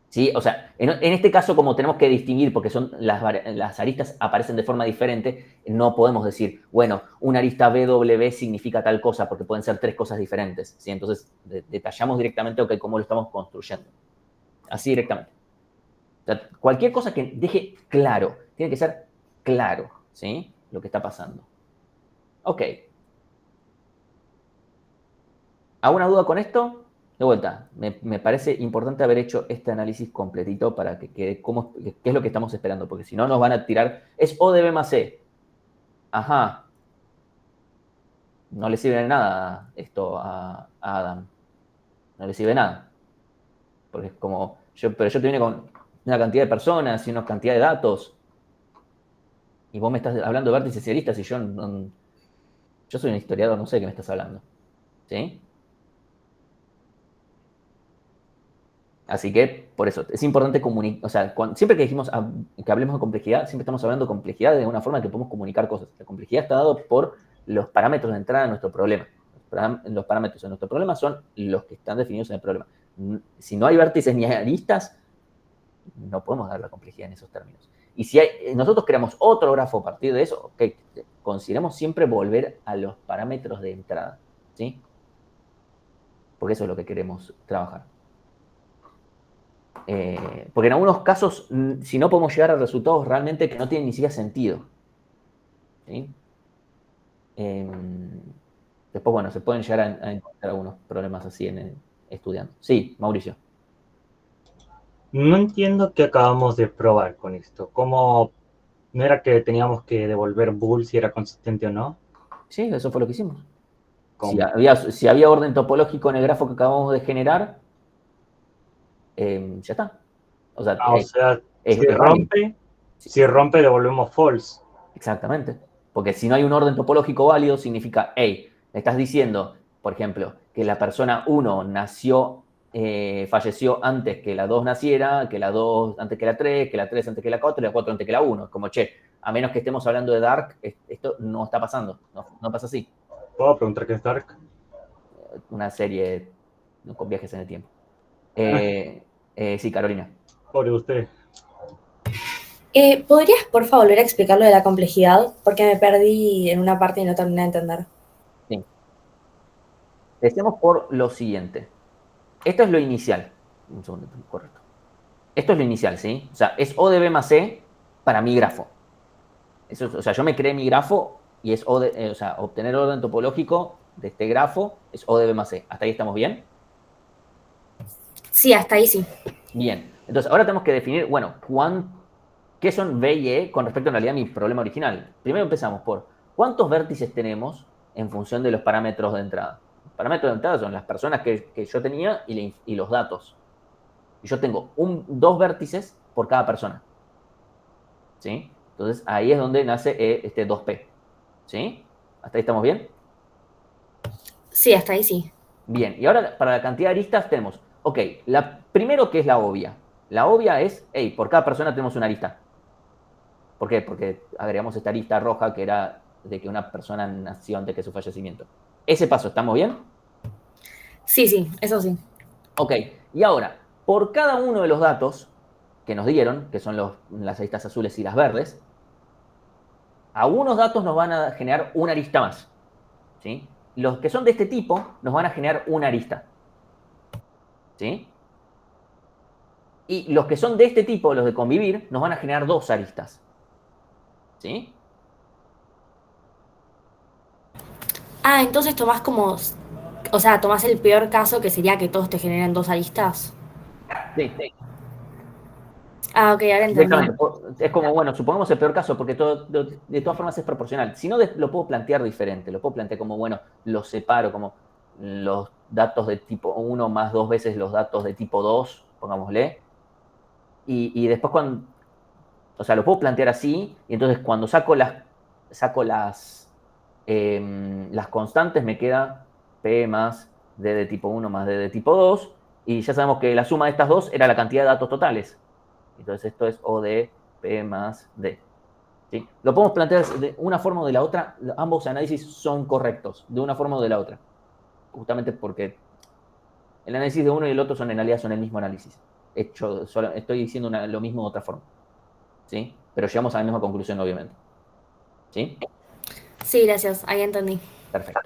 ¿Sí? O sea, en este caso, como tenemos que distinguir, porque son las aristas aparecen de forma diferente, no podemos decir, bueno, una arista BW significa tal cosa, porque pueden ser 3 cosas diferentes. ¿Sí? Entonces, detallamos directamente cómo lo estamos construyendo. Así directamente. O sea, cualquier cosa que deje claro, tiene que ser claro, ¿sí? Lo que está pasando. Ok. ¿Alguna duda con esto? De vuelta, me parece importante haber hecho este análisis completito para que quede qué es lo que estamos esperando, porque si no nos van a tirar, es O de B más C. Ajá. No le sirve de nada esto a Adam. No le sirve de nada. Porque es como, pero yo te vine con una cantidad de personas y una cantidad de datos. Y vos me estás hablando de vértices y aristas y yo soy un historiador, no sé de qué me estás hablando. ¿Sí? Así que, por eso, es importante comunicar, o sea, siempre que dijimos que hablemos de complejidad, siempre estamos hablando de complejidad de una forma que podemos comunicar cosas. La complejidad está dado por los parámetros de entrada de nuestro problema. Los parámetros de nuestro problema son los que están definidos en el problema. Si no hay vértices ni aristas, no podemos dar la complejidad en esos términos. Y si nosotros creamos otro grafo a partir de eso, ok, consideremos siempre volver a los parámetros de entrada, ¿sí? Porque eso es lo que queremos trabajar. Porque en algunos casos, si no podemos llegar a resultados realmente que no tienen ni siquiera sentido. ¿Sí? Después, bueno, se pueden llegar a encontrar algunos problemas así estudiando. Sí, Mauricio. No entiendo qué acabamos de probar con esto. ¿Cómo no era que teníamos que devolver bool si era consistente o no? Sí, eso fue lo que hicimos. ¿Cómo? Si había orden topológico en el grafo que acabamos de generar, ya está. O sea, si rompe, devolvemos false. Exactamente. Porque si no hay un orden topológico válido, significa, hey, le estás diciendo, por ejemplo, que la persona 1 falleció antes que la 2 naciera, que la 2 antes que la 3, que la 3 antes que la 4 y la 4 antes que la 1. Como, che, a menos que estemos hablando de Dark, esto no está pasando. No pasa así. ¿Puedo preguntar qué es Dark? Una serie con viajes en el tiempo. Sí, Carolina. Pobre usted. ¿Podrías, por favor, volver a explicar lo de la complejidad? Porque me perdí en una parte y no terminé de entender. Sí. Empecemos por lo siguiente. esto es lo inicial. Un segundo, correcto. Esto es lo inicial, ¿sí? O sea, es O de B más C para mi grafo. Eso, o sea, yo me creé mi grafo y es O de, o sea, obtener orden topológico de este grafo es O de B más C. ¿Hasta ahí estamos bien? Sí, hasta ahí sí. Bien. Entonces, ahora tenemos que definir, bueno, ¿qué son B y E con respecto en realidad a mi problema original? Primero empezamos por ¿cuántos vértices tenemos en función de los parámetros de entrada? Los parámetros de entrada son las personas que yo tenía y los datos. Y yo tengo 2 vértices por cada persona. ¿Sí? Entonces, ahí es donde nace este 2P. ¿Sí? ¿Hasta ahí estamos bien? Sí, hasta ahí sí. Bien, y ahora para la cantidad de aristas tenemos, ok, primero que es la obvia. La obvia es, hey, por cada persona tenemos una arista. ¿Por qué? Porque agregamos esta arista roja que era de que una persona nació antes que su fallecimiento. Ese paso, ¿estamos bien? Sí, sí, eso sí. Ok, y ahora, por cada uno de los datos que nos dieron, que son las aristas azules y las verdes, algunos datos nos van a generar una arista más. ¿Sí? Los que son de este tipo nos van a generar una arista. ¿Sí? Y los que son de este tipo, los de convivir, nos van a generar 2 aristas. ¿Sí? Ah, entonces tomás como, o sea, tomás el peor caso que sería que todos te generen 2 aristas. Sí, Ah, ok, ahora entendí. directamente. Es como, bueno, supongamos el peor caso, porque de todas formas es proporcional. Si no, lo puedo plantear diferente. Lo puedo plantear como, bueno, los separo como los datos de tipo 1 más 2 veces los datos de tipo 2, pongámosle. Y después cuando, o sea, lo puedo plantear así, y entonces cuando saco las constantes me queda P más D de tipo 1 más D de tipo 2, y ya sabemos que la suma de estas dos era la cantidad de datos totales. Entonces esto es O de P más D. ¿Sí? Lo podemos plantear de una forma o de la otra, ambos análisis son correctos, de una forma o de la otra, justamente porque el análisis de uno y el otro en realidad son el mismo análisis. Estoy diciendo lo mismo de otra forma. ¿Sí? Pero llegamos a la misma conclusión, obviamente. ¿Sí? Sí, gracias, ahí entendí. Perfecto.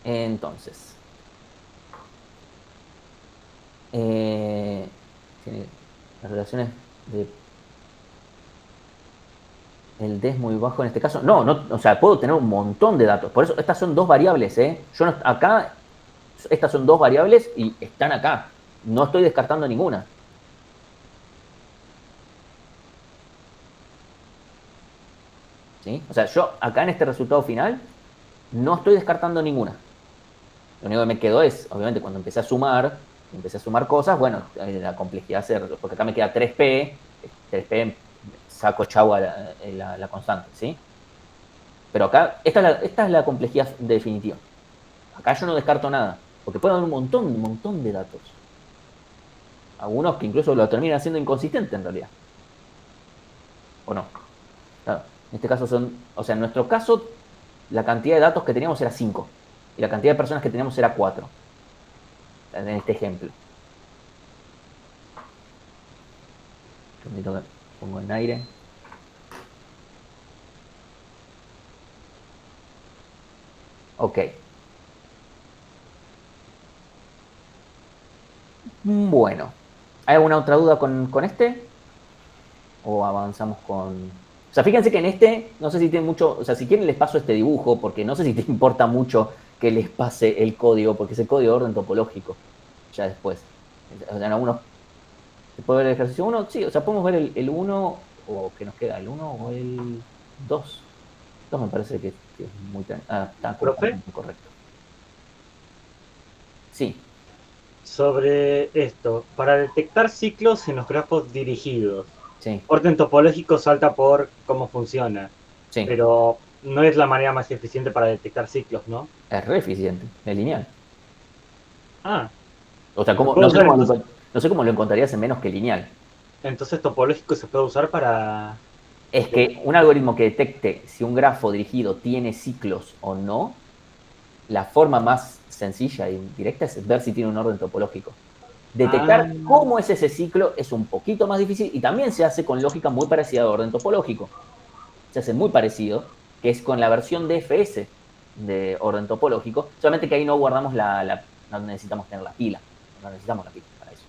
Entonces, las relaciones de el D es muy bajo en este caso. No, o sea, puedo tener un montón de datos. Por eso estas son 2 variables, ¿eh? Acá, estas son 2 variables y están acá. No estoy descartando ninguna. ¿Sí? O sea, yo acá en este resultado final no estoy descartando ninguna. Lo único que me quedó es, obviamente, cuando empecé a sumar cosas, bueno, la complejidad porque acá me queda 3P saco chau a la constante, ¿sí? Pero acá, esta es la complejidad definitiva. Acá yo no descarto nada, porque puede haber un montón de datos. Algunos que incluso lo terminan siendo inconsistente en realidad. ¿O no? Claro, en este caso o sea, en nuestro caso, la cantidad de datos que teníamos era 5. Y la cantidad de personas que teníamos era 4. En este ejemplo. Un segundito que pongo en aire. Ok. Bueno. ¿Hay alguna otra duda con este? ¿O avanzamos con...? O sea, fíjense que en este, no sé si tiene mucho... O sea, si quieren les paso este dibujo, porque no sé si te importa mucho que les pase el código, porque es el código de orden topológico. Ya después. O sea, en algunos... ¿Se puede ver el ejercicio 1? Sí, o sea, podemos ver el 1, o que nos queda, el 1 o el 2. 2 me parece que es muy... está ¿Profe? correcto. Sí. Sobre esto, para detectar ciclos en los grafos dirigidos, Sí, orden topológico salta por cómo funciona, sí. pero no es la manera más eficiente para detectar ciclos, ¿no? Es re eficiente, es lineal. Ah, O sea, no sé cómo lo encontrarías en menos que lineal. entonces topológico se puede usar para... Es que un algoritmo que detecte si un grafo dirigido tiene ciclos o no, la forma más sencilla y directa es ver si tiene un orden topológico. Detectar cómo es ese ciclo es un poquito más difícil y también se hace con lógica muy parecida a orden topológico. Se hace muy parecido, que es con la versión DFS de orden topológico, solamente que ahí no guardamos no necesitamos tener la pila. no necesitamos la pila para eso.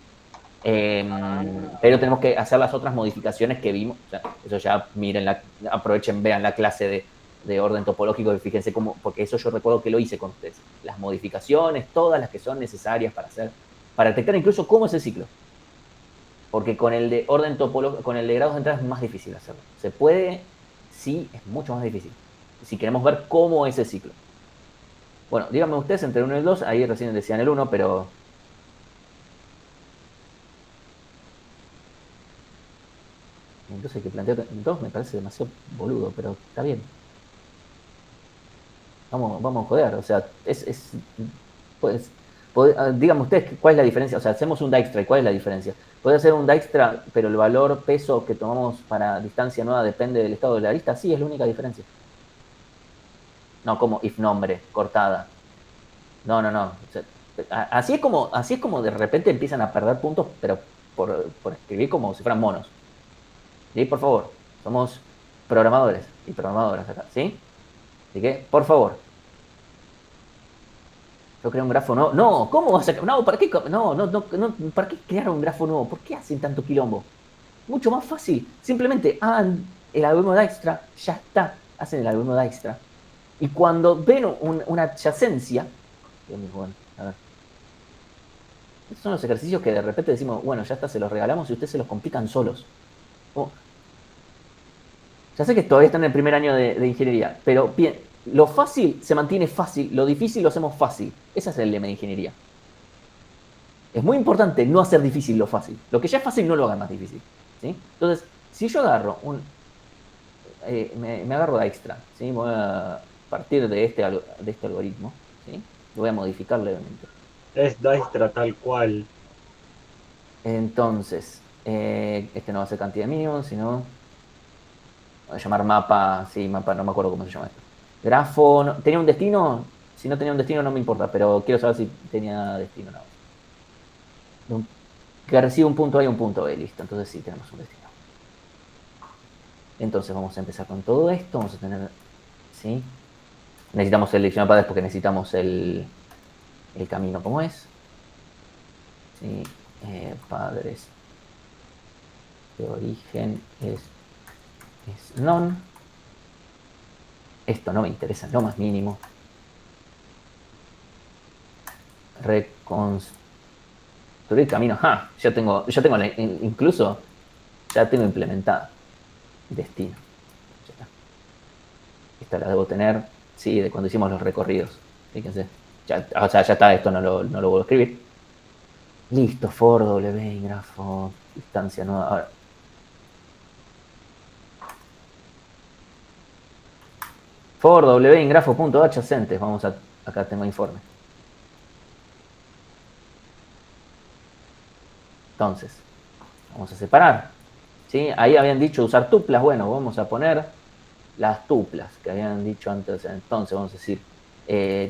Pero tenemos que hacer las otras modificaciones que vimos. O sea, eso ya miren, aprovechen, vean la clase de orden topológico y fíjense cómo, porque eso yo recuerdo que lo hice con ustedes. Las modificaciones, todas las que son necesarias para detectar incluso cómo es el ciclo. Porque con el de orden topológico, con el de grados de entrada es más difícil hacerlo. Se puede, sí, es mucho más difícil. Si queremos ver cómo es el ciclo. Bueno, díganme ustedes entre el 1 y el 2, ahí recién decían el 1, pero... Entonces que plantear el 2 me parece demasiado boludo, pero está bien. Vamos a joder, o sea, pues, díganme ustedes cuál es la diferencia. O sea, hacemos un Dijkstra, ¿cuál es la diferencia? Puede ser un Dijkstra, pero el valor peso que tomamos para distancia nueva depende del estado de la arista. Sí, es la única diferencia. No, como if nombre, cortada. No. O sea, así es como de repente empiezan a perder puntos, pero por escribir como si fueran monos. ¿Sí? Por favor, somos programadores y programadoras acá, ¿sí? Así que, por favor. Yo creo un grafo nuevo. No, ¿cómo vas a...? No, ¿para qué? No, ¿para qué crear un grafo nuevo? ¿Por qué hacen tanto quilombo? Mucho más fácil. Simplemente hagan el algoritmo Dijkstra, ya está. Hacen el algoritmo Dijkstra. Y cuando ven una adyacencia... Bueno, a ver. Estos son los ejercicios que de repente decimos, bueno, ya está, se los regalamos y ustedes se los complican solos. Ya sé que todavía están en el primer año de ingeniería, pero bien, lo fácil se mantiene fácil, lo difícil lo hacemos fácil. Ese es el lema de ingeniería. Es muy importante no hacer difícil lo fácil. Lo que ya es fácil no lo hagan más difícil. ¿Sí? Entonces, si yo agarro me agarro Dijkstra, ¿sí? Voy a partir de este algoritmo, ¿sí? Lo voy a modificar levemente. Es Dijkstra tal cual. Entonces, este no va a ser cantidad mínima, sino... Voy a llamar mapa, sí, mapa, no me acuerdo cómo se llama esto. Grafo, ¿tenía un destino? Si no tenía un destino no me importa, pero quiero saber si tenía destino o no. Que recibe un punto A y un punto B, listo, entonces sí tenemos un destino. Entonces vamos a empezar con todo esto, vamos a tener, ¿sí? Necesitamos el diccionario de padres porque necesitamos el camino como es. ¿Sí? Padres de origen es non. Esto no me interesa en lo más mínimo. Reconstruir camino. Ya tengo incluso ya tengo implementada. Destino. Ya está. Esta la debo tener, sí, de cuando hicimos los recorridos. Fíjense. O sea, ya está, esto no lo vuelvo a escribir. Listo, for W, grafo, distancia nueva. Ahora. For W, grafo.adyacentes. Vamos a, acá tengo informe. Entonces, vamos a separar. ¿Sí? Ahí habían dicho usar tuplas. Bueno, vamos a poner las tuplas que habían dicho antes. Entonces, vamos a decir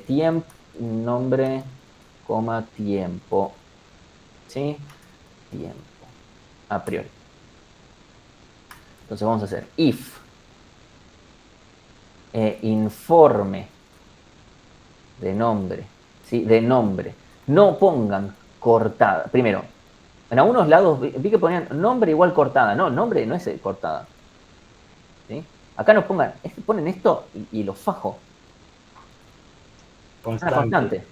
tiempo, nombre, coma, tiempo. ¿Sí? Tiempo. A priori. Entonces, vamos a hacer if informe de nombre. ¿Sí? De nombre. No pongan cortada. Primero, en algunos lados vi que ponían nombre igual cortada. No, nombre no es cortada. ¿Sí? Acá nos ponen esto y lo fajo. Constante.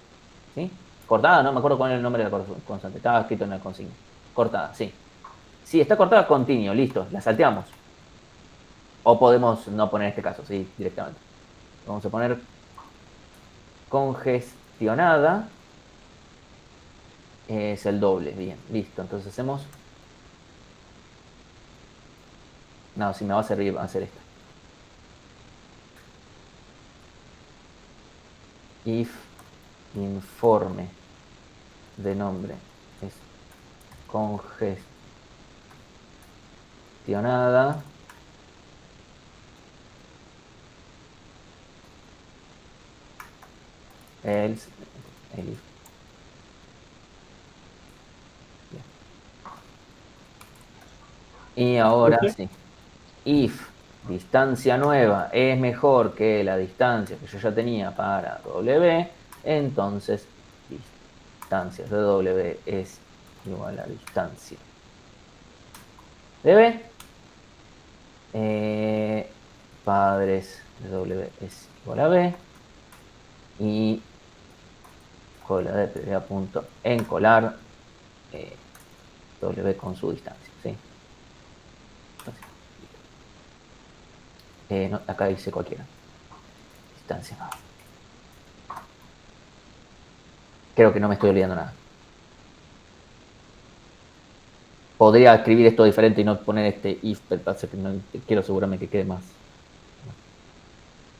¿Sí? Cortada, no me acuerdo cuál es el nombre de la constante. Estaba escrito en la consigna. Cortada, sí. Sí, está cortada, continuo, listo. La salteamos. O podemos no poner este caso, sí, directamente. Vamos a poner congestionada. Es el doble, bien, listo. Entonces hacemos... No, si me va a servir, va a hacer esto. If informe de nombre es congestionada, el if. Y ahora sí. If distancia nueva es mejor que la distancia que yo ya tenía para W, entonces listo. distancia de W es igual a distancia de B. Padres de W es igual a B. Y cola de primera punto encolar W con su distancia, ¿sí? No, acá dice cualquiera. Distancia. Creo que no me estoy olvidando nada. Podría escribir esto diferente y no poner este if, pero pasa que no, quiero asegurarme que quede más.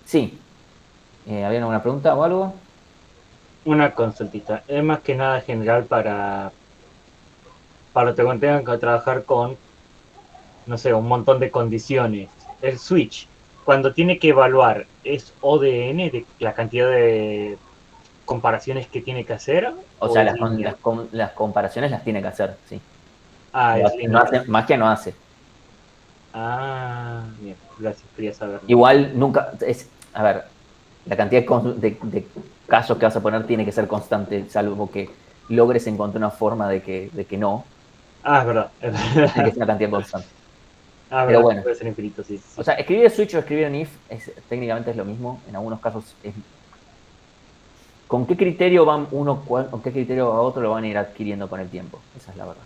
Sí. ¿Había alguna pregunta o algo? Una consultita. Es más que nada general para los que tengan que trabajar con, no sé, un montón de condiciones. El switch, cuando tiene que evaluar, ¿es ODN de la cantidad de comparaciones que tiene que hacer? O sea, es lineal? las comparaciones las tiene que hacer, sí. Ah, es No lineal. hace, magia no hace. Ah, bien, gracias, quería saberlo. Igual nunca, a ver, la cantidad de casos que vas a poner tiene que ser constante, salvo que logres encontrar una forma de que no. Ah, es verdad. Tiene que ser una cantidad constante. Ah, Pero verdad, bueno. puede ser infinito, sí. O sea, escribir switch o escribir en if técnicamente es lo mismo. En algunos casos es... ¿Con qué criterio van uno, con qué criterio a otro lo van a ir adquiriendo con el tiempo? Esa es la verdad.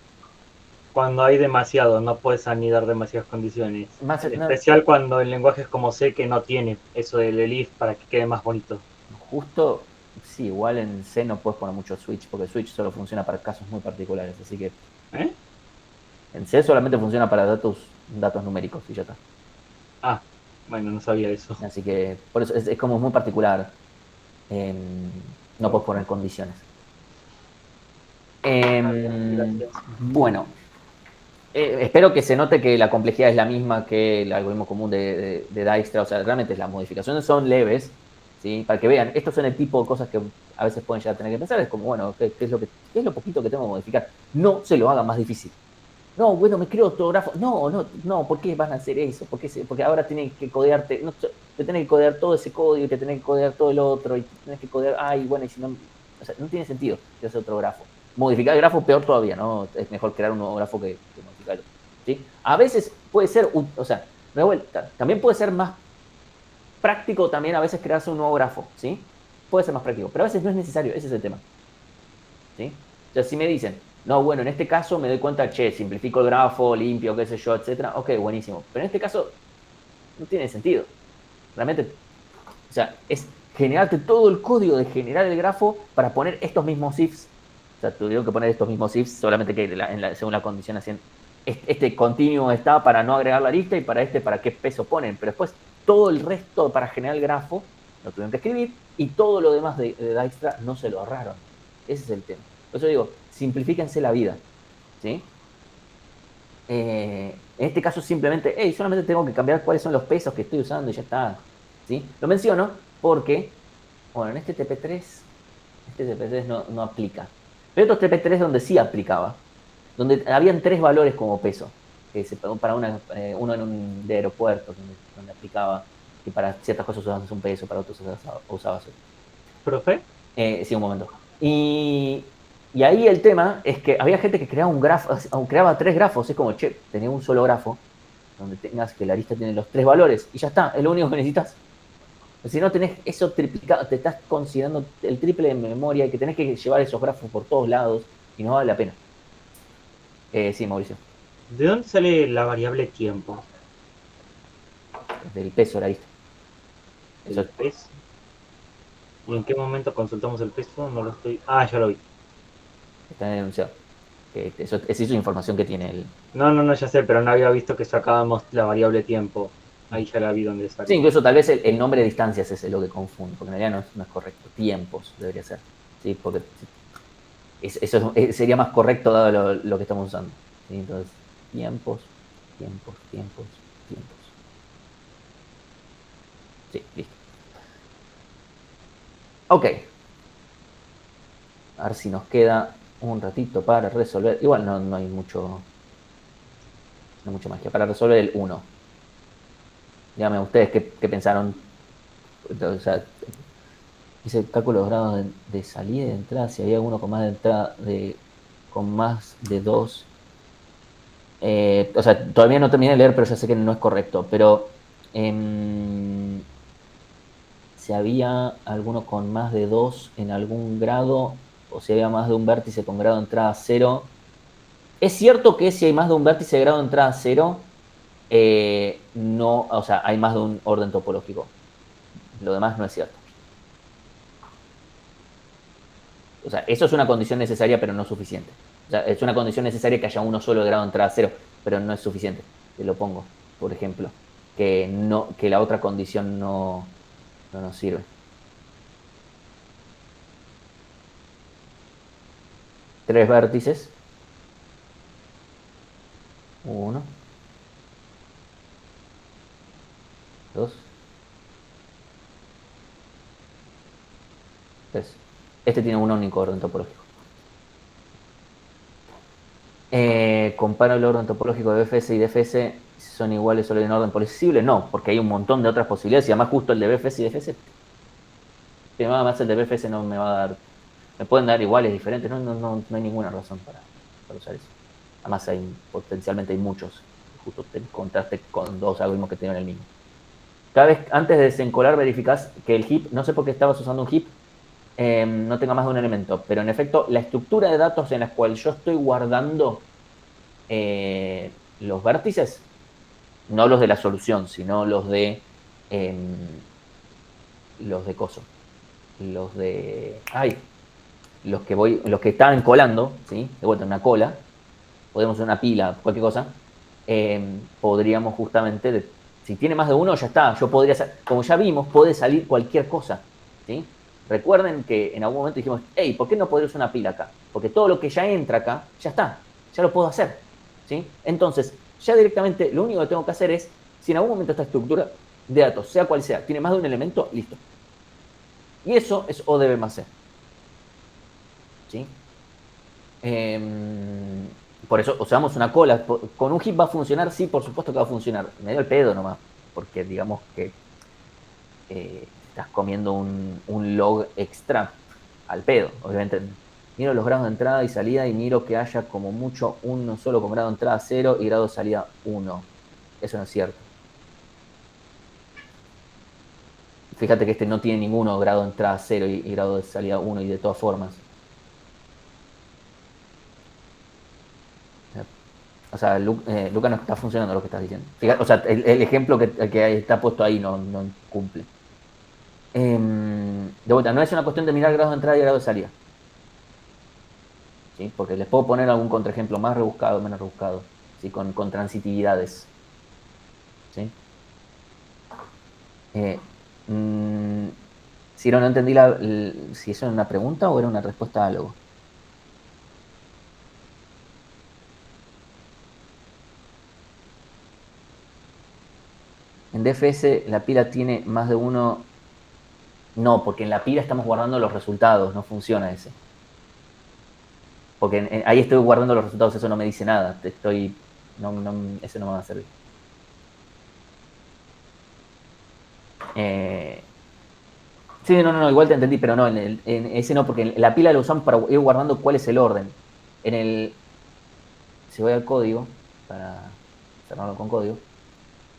Cuando hay demasiado, no puedes anidar demasiadas condiciones. Más, En no, especial cuando el lenguaje es como C, que no tiene eso del elif para que quede más bonito. justo, sí, igual en C no puedes poner mucho switch, porque switch solo funciona para casos muy particulares, así que en C solamente funciona para datos numéricos y ya está. Ah, bueno, no sabía eso. Así que por eso es como muy particular. No puedes poner condiciones. Gracias. Bueno, espero que se note que la complejidad es la misma que el algoritmo común de Dijkstra. O sea, realmente las modificaciones son leves, ¿sí? Para que vean, estos son el tipo de cosas que a veces pueden llegar a tener que pensar. Es como, bueno, ¿qué es lo poquito que tengo que modificar? No se lo hagan más difícil. No, bueno, me creo otro grafo. No, ¿por qué van a hacer eso? Porque ahora tienen que codearte, no, te tienen que codear todo ese código y te tienen que codear todo el otro y tienes que codear, bueno, y si no, o sea, no tiene sentido que hacer otro grafo. Modificar el grafo peor todavía, ¿no? Es mejor crear un nuevo grafo que modificar el otro, ¿sí? A veces puede ser, o sea, de vuelta, también puede ser más práctico también a veces crearse un nuevo grafo, ¿sí? Puede ser más práctico, pero a veces no es necesario, ese es el tema, ¿sí? O sea, si me dicen, no, bueno, en este caso me doy cuenta, simplifico el grafo, limpio, qué sé yo, etcétera. Ok, buenísimo. Pero en este caso no tiene sentido. Realmente, o sea, es generarte todo el código de generar el grafo para poner estos mismos ifs. O sea, tuvieron que poner estos mismos ifs, solamente que según la condición hacían, este continuo está para no agregar la lista y para qué peso ponen. Pero después todo el resto para generar el grafo lo tuvieron que escribir y todo lo demás de Dijkstra no se lo ahorraron. Ese es el tema. Por eso digo, simplifíquense la vida, ¿sí? En este caso simplemente, solamente tengo que cambiar cuáles son los pesos que estoy usando y ya está, ¿sí? Lo menciono porque, bueno, en este TP3 no aplica. Pero otros TP3 donde sí aplicaba, donde habían 3 valores como peso, que para uno de aeropuerto, donde aplicaba, que para ciertas cosas usabas un peso, para otros usabas otro. ¿Profe? Sí, un momento. Y ahí el tema es que había gente que creaba un grafo, creaba 3 grafos, es como, tenía un solo grafo, donde tengas que la lista tiene los 3 valores, y ya está, es lo único que necesitas. Si no tenés eso triplicado, te estás considerando el triple de memoria, y que tenés que llevar esos grafos por todos lados, y no vale la pena. Sí, Mauricio. ¿De dónde sale la variable tiempo? Del peso de la lista. ¿El peso? ¿Y en qué momento consultamos el peso? No lo estoy... Ah, ya lo vi. Está en el enunciado. Esa es información que tiene el... No, ya sé, pero no había visto que sacábamos la variable tiempo. Ahí ya la vi donde sale. Sí, incluso tal vez el nombre de distancias es lo que confunde, porque en realidad no es correcto. Tiempos debería ser. Sí, porque eso sería más correcto dado lo que estamos usando. ¿Sí? Entonces, tiempos. Sí, listo. Ok. A ver si nos queda un ratito para resolver. Igual no hay mucho magia. Para resolver el 1. Díganme ustedes qué pensaron. O sea, Dice cálculo de grados de salida y de entrada. Si había alguno con más de entrada, con más de 2. O sea, todavía no terminé de leer, pero ya sé que no es correcto. Pero si había alguno con más de 2 en algún grado, o si había más de un vértice con grado de entrada 0. Es cierto que si hay más de un vértice de grado de entrada 0, no, o sea, hay más de un orden topológico. Lo demás no es cierto. O sea, eso es una condición necesaria, pero no suficiente. O sea, es una condición necesaria que haya uno solo de grado de entrada 0, pero no es suficiente. Te lo pongo, por ejemplo, que la otra condición no nos sirve. 3 vértices. 1, 2, 3. Este tiene un único orden topológico. Comparo el orden topológico de BFS y DFS, si son iguales solo en orden posible. No, porque hay un montón de otras posibilidades y además justo el de BFS y DFS. Además el de BFS no me va a dar. Me pueden dar iguales, diferentes. No hay ninguna razón para usar eso. Además potencialmente hay muchos. Justo te encontraste con 2 algoritmos que tienen el mismo. Cada vez antes de desencolar verificás que el heap, no sé por qué estabas usando un heap, no tenga más de un elemento, pero en efecto la estructura de datos en la cual yo estoy guardando los vértices, no los de la solución, sino los de coso, los que estaban colando, ¿sí? De vuelta en una cola, podemos hacer una pila, cualquier cosa, podríamos justamente, si tiene más de uno, ya está, yo podría hacer, como ya vimos, puede salir cualquier cosa, ¿sí? Recuerden que en algún momento dijimos, hey, ¿por qué no podría usar una pila acá? Porque todo lo que ya entra acá, ya está, ya lo puedo hacer, ¿sí? Entonces, ya directamente lo único que tengo que hacer es, si en algún momento esta estructura de datos, sea cual sea, tiene más de un elemento, listo. Y eso es ODB más C, ¿sí? Por eso usamos una cola. ¿Con un heap va a funcionar? Sí, por supuesto que va a funcionar. Me dio el pedo nomás, porque digamos que estás comiendo un log extra al pedo. Obviamente miro los grados de entrada y salida y miro que haya como mucho uno solo con grado de entrada 0 y grado de salida 1. Eso no es cierto. Fíjate que este no tiene ninguno grado de entrada 0 y grado de salida 1 y de todas formas. O sea, Luca no está funcionando lo que estás diciendo. Fíjate, o sea, el ejemplo que está puesto ahí no cumple. De vuelta, no es una cuestión de mirar grados de entrada y grados de salida. ¿Sí? Porque les puedo poner algún contraejemplo más rebuscado, menos rebuscado, ¿sí? con transitividades. ¿Sí? Si no entendí si eso era una pregunta o era una respuesta a algo. En DFS la pila tiene más de uno. No, porque en la pila estamos guardando los resultados, no funciona ese. Porque ahí estoy guardando los resultados, eso no me dice nada. Ese no me va a servir. Sí, no, igual te entendí, pero no, en ese no, porque en la pila lo usamos para ir guardando cuál es el orden. Si voy al código, para cerrarlo con código,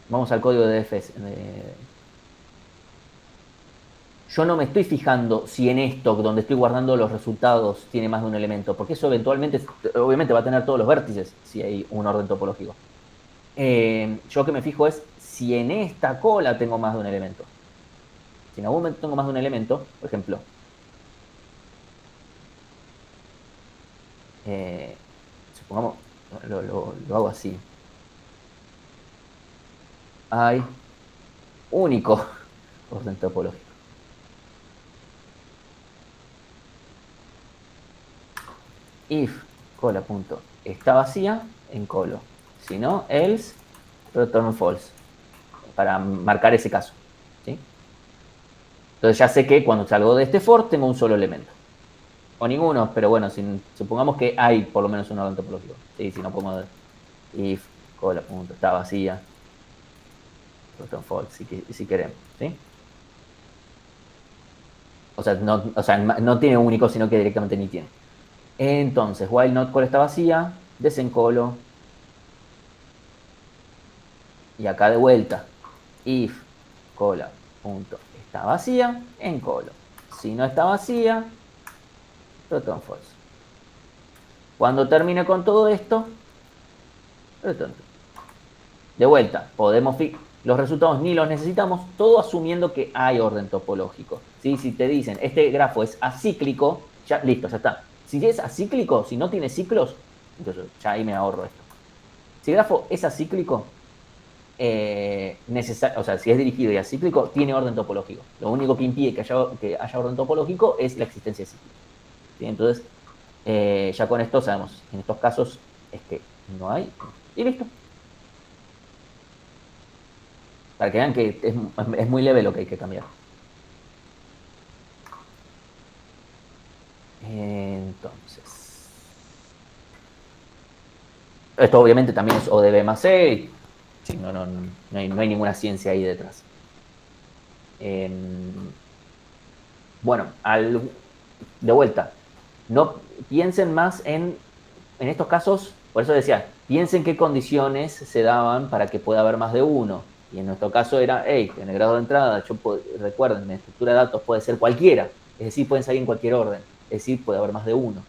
vamos al código de DFS. Yo no me estoy fijando si en esto, donde estoy guardando los resultados, tiene más de un elemento, porque eso obviamente va a tener todos los vértices si hay un orden topológico. Yo que me fijo es si en esta cola tengo más de un elemento. Si en algún momento tengo más de un elemento, por ejemplo, supongamos, lo hago así. Hay único orden topológico. If cola punto está vacía en colo, si no, else return false, para marcar ese caso, ¿sí? Entonces ya sé que cuando salgo de este for tengo un solo elemento, o ninguno, pero bueno, supongamos que hay por lo menos un orden topológico, ¿sí? Si no podemos ver if cola punto está vacía, return false si queremos, ¿sí? O sea, no tiene único, sino que directamente ni tiene. Entonces, while not cola está vacía, desencolo. Y acá de vuelta, if cola punto está vacía, encolo. Si no está vacía, return false. Cuando termine con todo esto, return true. De vuelta, los resultados ni los necesitamos, todo asumiendo que hay orden topológico. ¿Sí? Si te dicen, este grafo es acíclico, ya, listo, ya está. Si es acíclico, si no tiene ciclos, entonces ya ahí me ahorro esto. Si el grafo es acíclico, o sea, si es dirigido y acíclico, tiene orden topológico. Lo único que impide que haya orden topológico es la existencia de ciclos. ¿Sí? Entonces, ya con esto sabemos, en estos casos es que no hay, y listo. Para que vean que es muy leve lo que hay que cambiar. Entonces, esto obviamente también es O de B más C. Sí, no hay ninguna ciencia ahí detrás. Bueno, de vuelta, no piensen más en estos casos, por eso decía, piensen qué condiciones se daban para que pueda haber más de uno. Y en nuestro caso era, hey, en el grado de entrada, recuerden, mi estructura de datos puede ser cualquiera, es decir, pueden salir en cualquier orden, es decir, puede haber más de uno.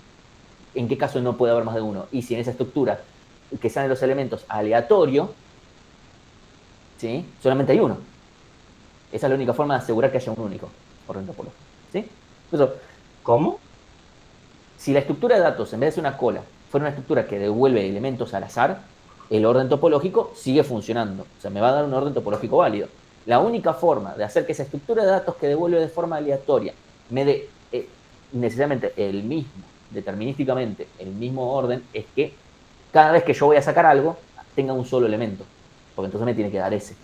¿En qué caso no puede haber más de uno? Y si en esa estructura que salen los elementos aleatorio, ¿sí? Solamente hay uno. Esa es la única forma de asegurar que haya un único orden topológico. ¿Sí? Entonces, ¿Cómo? si la estructura de datos, en vez de ser una cola, fuera una estructura que devuelve elementos al azar, el orden topológico sigue funcionando. O sea, me va a dar un orden topológico válido. La única forma de hacer que esa estructura de datos que devuelve de forma aleatoria me dé necesariamente el mismo, determinísticamente el mismo orden, es que cada vez que yo voy a sacar algo, tenga un solo elemento. Porque entonces me tiene que dar ese.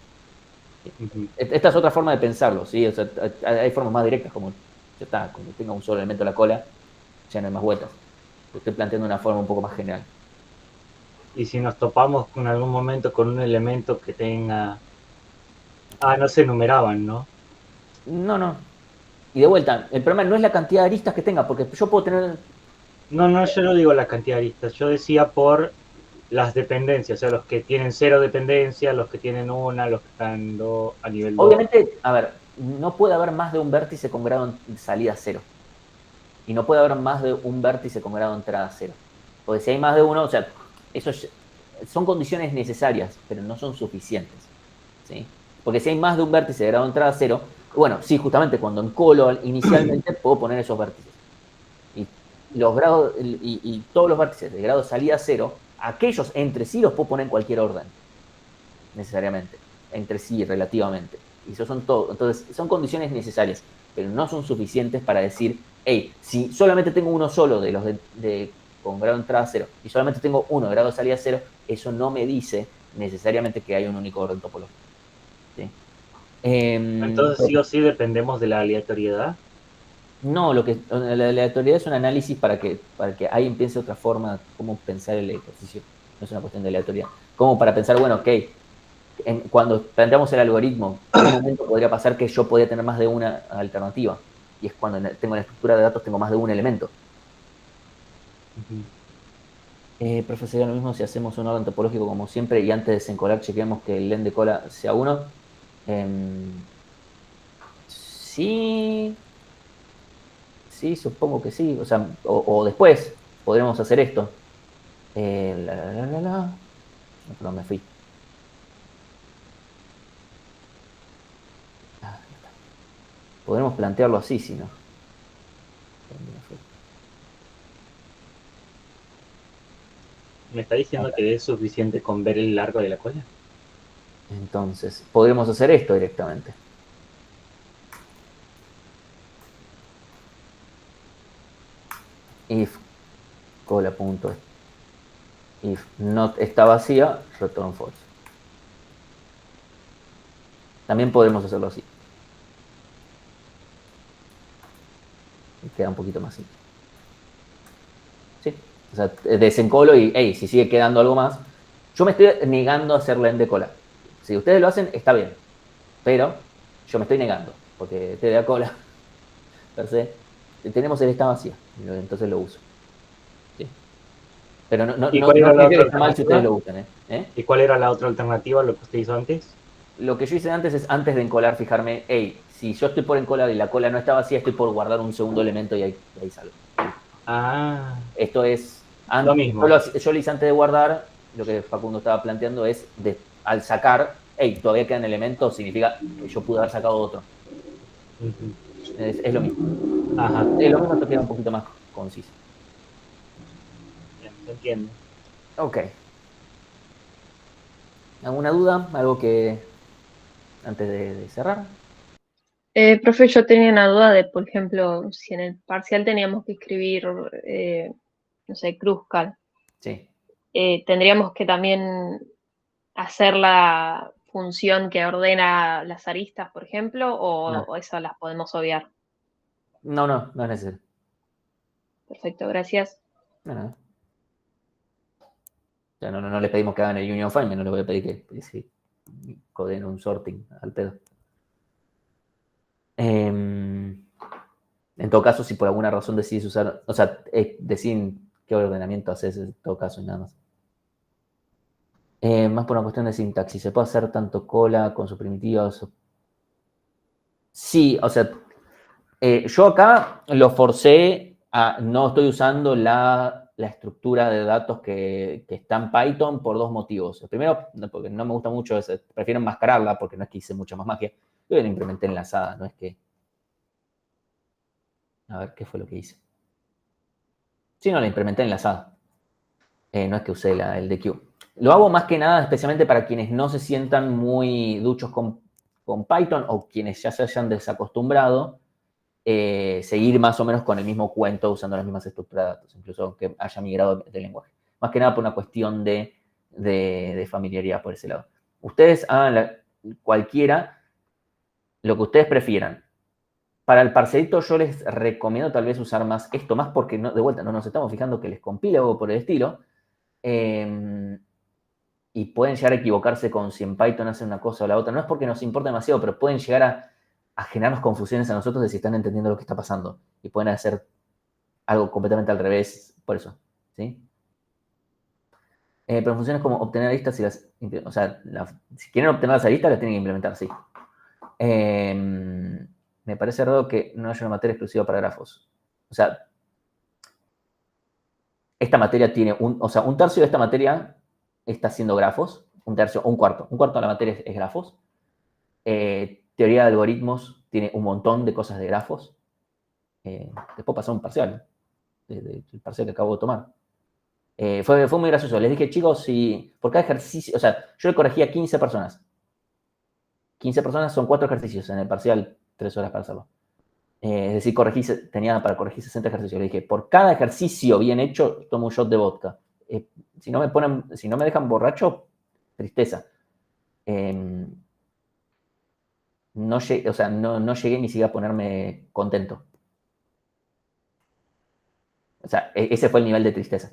Esta es otra forma de pensarlo, ¿sí? O sea, hay formas más directas, como ya está, cuando tenga un solo elemento en la cola, ya no hay más vueltas. Lo estoy planteando de una forma un poco más general. Y si nos topamos en algún momento con un elemento que tenga... Ah, no se numeraban, ¿no? No. Y de vuelta, el problema no es la cantidad de aristas que tenga, porque yo puedo tener... No, yo no digo la cantidad de aristas, yo decía por las dependencias, o sea, los que tienen 0 dependencia, los que tienen 1, los que están a nivel 2. Obviamente, a ver, no puede haber más de un vértice con grado de salida 0. Y no puede haber más de un vértice con grado de entrada 0. Porque si hay más de uno, o sea, eso son condiciones necesarias, pero no son suficientes. ¿Sí? Porque si hay más de un vértice de grado de entrada 0, bueno, sí, justamente cuando encolo inicialmente puedo poner esos vértices. Y los grados y todos los vértices de grado de salida 0, aquellos entre sí los puedo poner en cualquier orden, necesariamente, entre sí, relativamente. Y eso son todo. Entonces, son condiciones necesarias, pero no son suficientes para decir, hey, si solamente tengo uno solo de los con grado de entrada 0 y solamente tengo uno de grado de salida 0, eso no me dice necesariamente que hay un único orden topológico. ¿Sí? Entonces, sí o sí dependemos de la aleatoriedad. No, la aleatoriedad es un análisis para que alguien piense otra forma cómo pensar el ejercicio. No es una cuestión de aleatoriedad. Como para pensar, bueno, ok, cuando planteamos el algoritmo, ¿en qué momento podría pasar que yo podría tener más de una alternativa? Y es cuando tengo la estructura de datos, tengo más de un elemento. Profe, sería lo mismo si hacemos un orden topológico como siempre y antes de desencolar chequeamos que el len de cola sea 1. Sí, supongo que sí. O sea, o después podremos hacer esto. No, perdón, me fui. Podremos plantearlo así, si no. ¿Me está diciendo que es suficiente con ver el largo de la cola? Entonces, podremos hacer esto directamente. If cola punto if not está vacía, return false. También podemos hacerlo así. Y queda un poquito más simple. ¿Sí? O sea, desencolo y, hey, si sigue quedando algo más. Yo me estoy negando a hacer len de cola. Si ustedes lo hacen, está bien. Pero yo me estoy negando. Porque te da cola. per se. Tenemos el está vacía, entonces lo uso. Sí. Pero no ¿Y cuál era la significa otra que está mal si ustedes lo alternativa? usan. ¿Y cuál era la otra alternativa, lo que usted hizo antes? Lo que yo hice antes es, antes de encolar, fijarme, hey, si yo estoy por encolar y la cola no está vacía, estoy por guardar un segundo elemento y ahí salgo. Ah, Esto es, lo mismo. yo lo hice antes de guardar, lo que Facundo estaba planteando es, al sacar, hey, todavía quedan elementos, significa que yo pude haber sacado otro. Ujú. Es lo mismo. Ajá, Es lo mismo, esto queda un poquito más conciso. bien, se entiende. Ok. ¿Alguna duda? ¿Algo que antes de cerrar? Profe, yo tenía una duda de, por ejemplo, si en el parcial teníamos que escribir, no sé, Cruzcal, Sí. ¿tendríamos que también hacer la función que ordena las aristas, por ejemplo, No, o esas las podemos obviar? no es necesario. Perfecto, gracias. No. O sea, no le pedimos que hagan el Union Find, no le voy a pedir que coden un sorting al pedo. En todo caso, si por alguna razón decides usar, o sea, deciden qué ordenamiento haces en todo caso y nada más. Más por una cuestión de sintaxis. ¿Se puede hacer tanto cola con sus primitivas? Sí, o sea, yo acá lo forcé a, no estoy usando la estructura de datos que está en Python por dos motivos. El primero, porque no me gusta mucho, prefiero enmascararla porque no es que hice mucha más magia. Yo la implementé enlazada, no es que... A ver, ¿qué fue lo que hice? Sí, no, la implementé enlazada. No es que usé el DQ. Lo hago más que nada, especialmente para quienes no se sientan muy duchos con Python o quienes ya se hayan desacostumbrado, seguir más o menos con el mismo cuento usando las mismas estructuras de datos, incluso aunque haya migrado de lenguaje. Más que nada por una cuestión de familiaridad por ese lado. Ustedes hagan cualquiera, lo que ustedes prefieran. Para el parcelito yo les recomiendo tal vez usar más esto, más porque de vuelta no nos estamos fijando que les compile algo por el estilo. Y pueden llegar a equivocarse con si en Python hacen una cosa o la otra. No es porque nos importa demasiado, pero pueden llegar a generarnos confusiones a nosotros de si están entendiendo lo que está pasando. Y pueden hacer algo completamente al revés por eso. ¿Sí? Pero funciones como obtener listas y las... O sea, si quieren obtener las listas, las tienen que implementar, sí. Me parece raro que no haya una materia exclusiva para grafos. O sea, esta materia tiene un tercio de esta materia está haciendo grafos, un tercio, un cuarto de la materia es grafos. Teoría de algoritmos tiene un montón de cosas de grafos. Después pasó un parcial, el parcial que acabo de tomar. Fue muy gracioso. Les dije, chicos, si por cada ejercicio, o sea, yo le corregí a 15 personas. 15 personas son 4 ejercicios en el parcial, 3 horas para hacerlo. Es decir, tenía para corregir 60 ejercicios. Le dije, por cada ejercicio bien hecho, tomo un shot de vodka. Si no me dejan borracho, tristeza. No llegué ni siquiera a ponerme contento. O sea, ese fue el nivel de tristeza.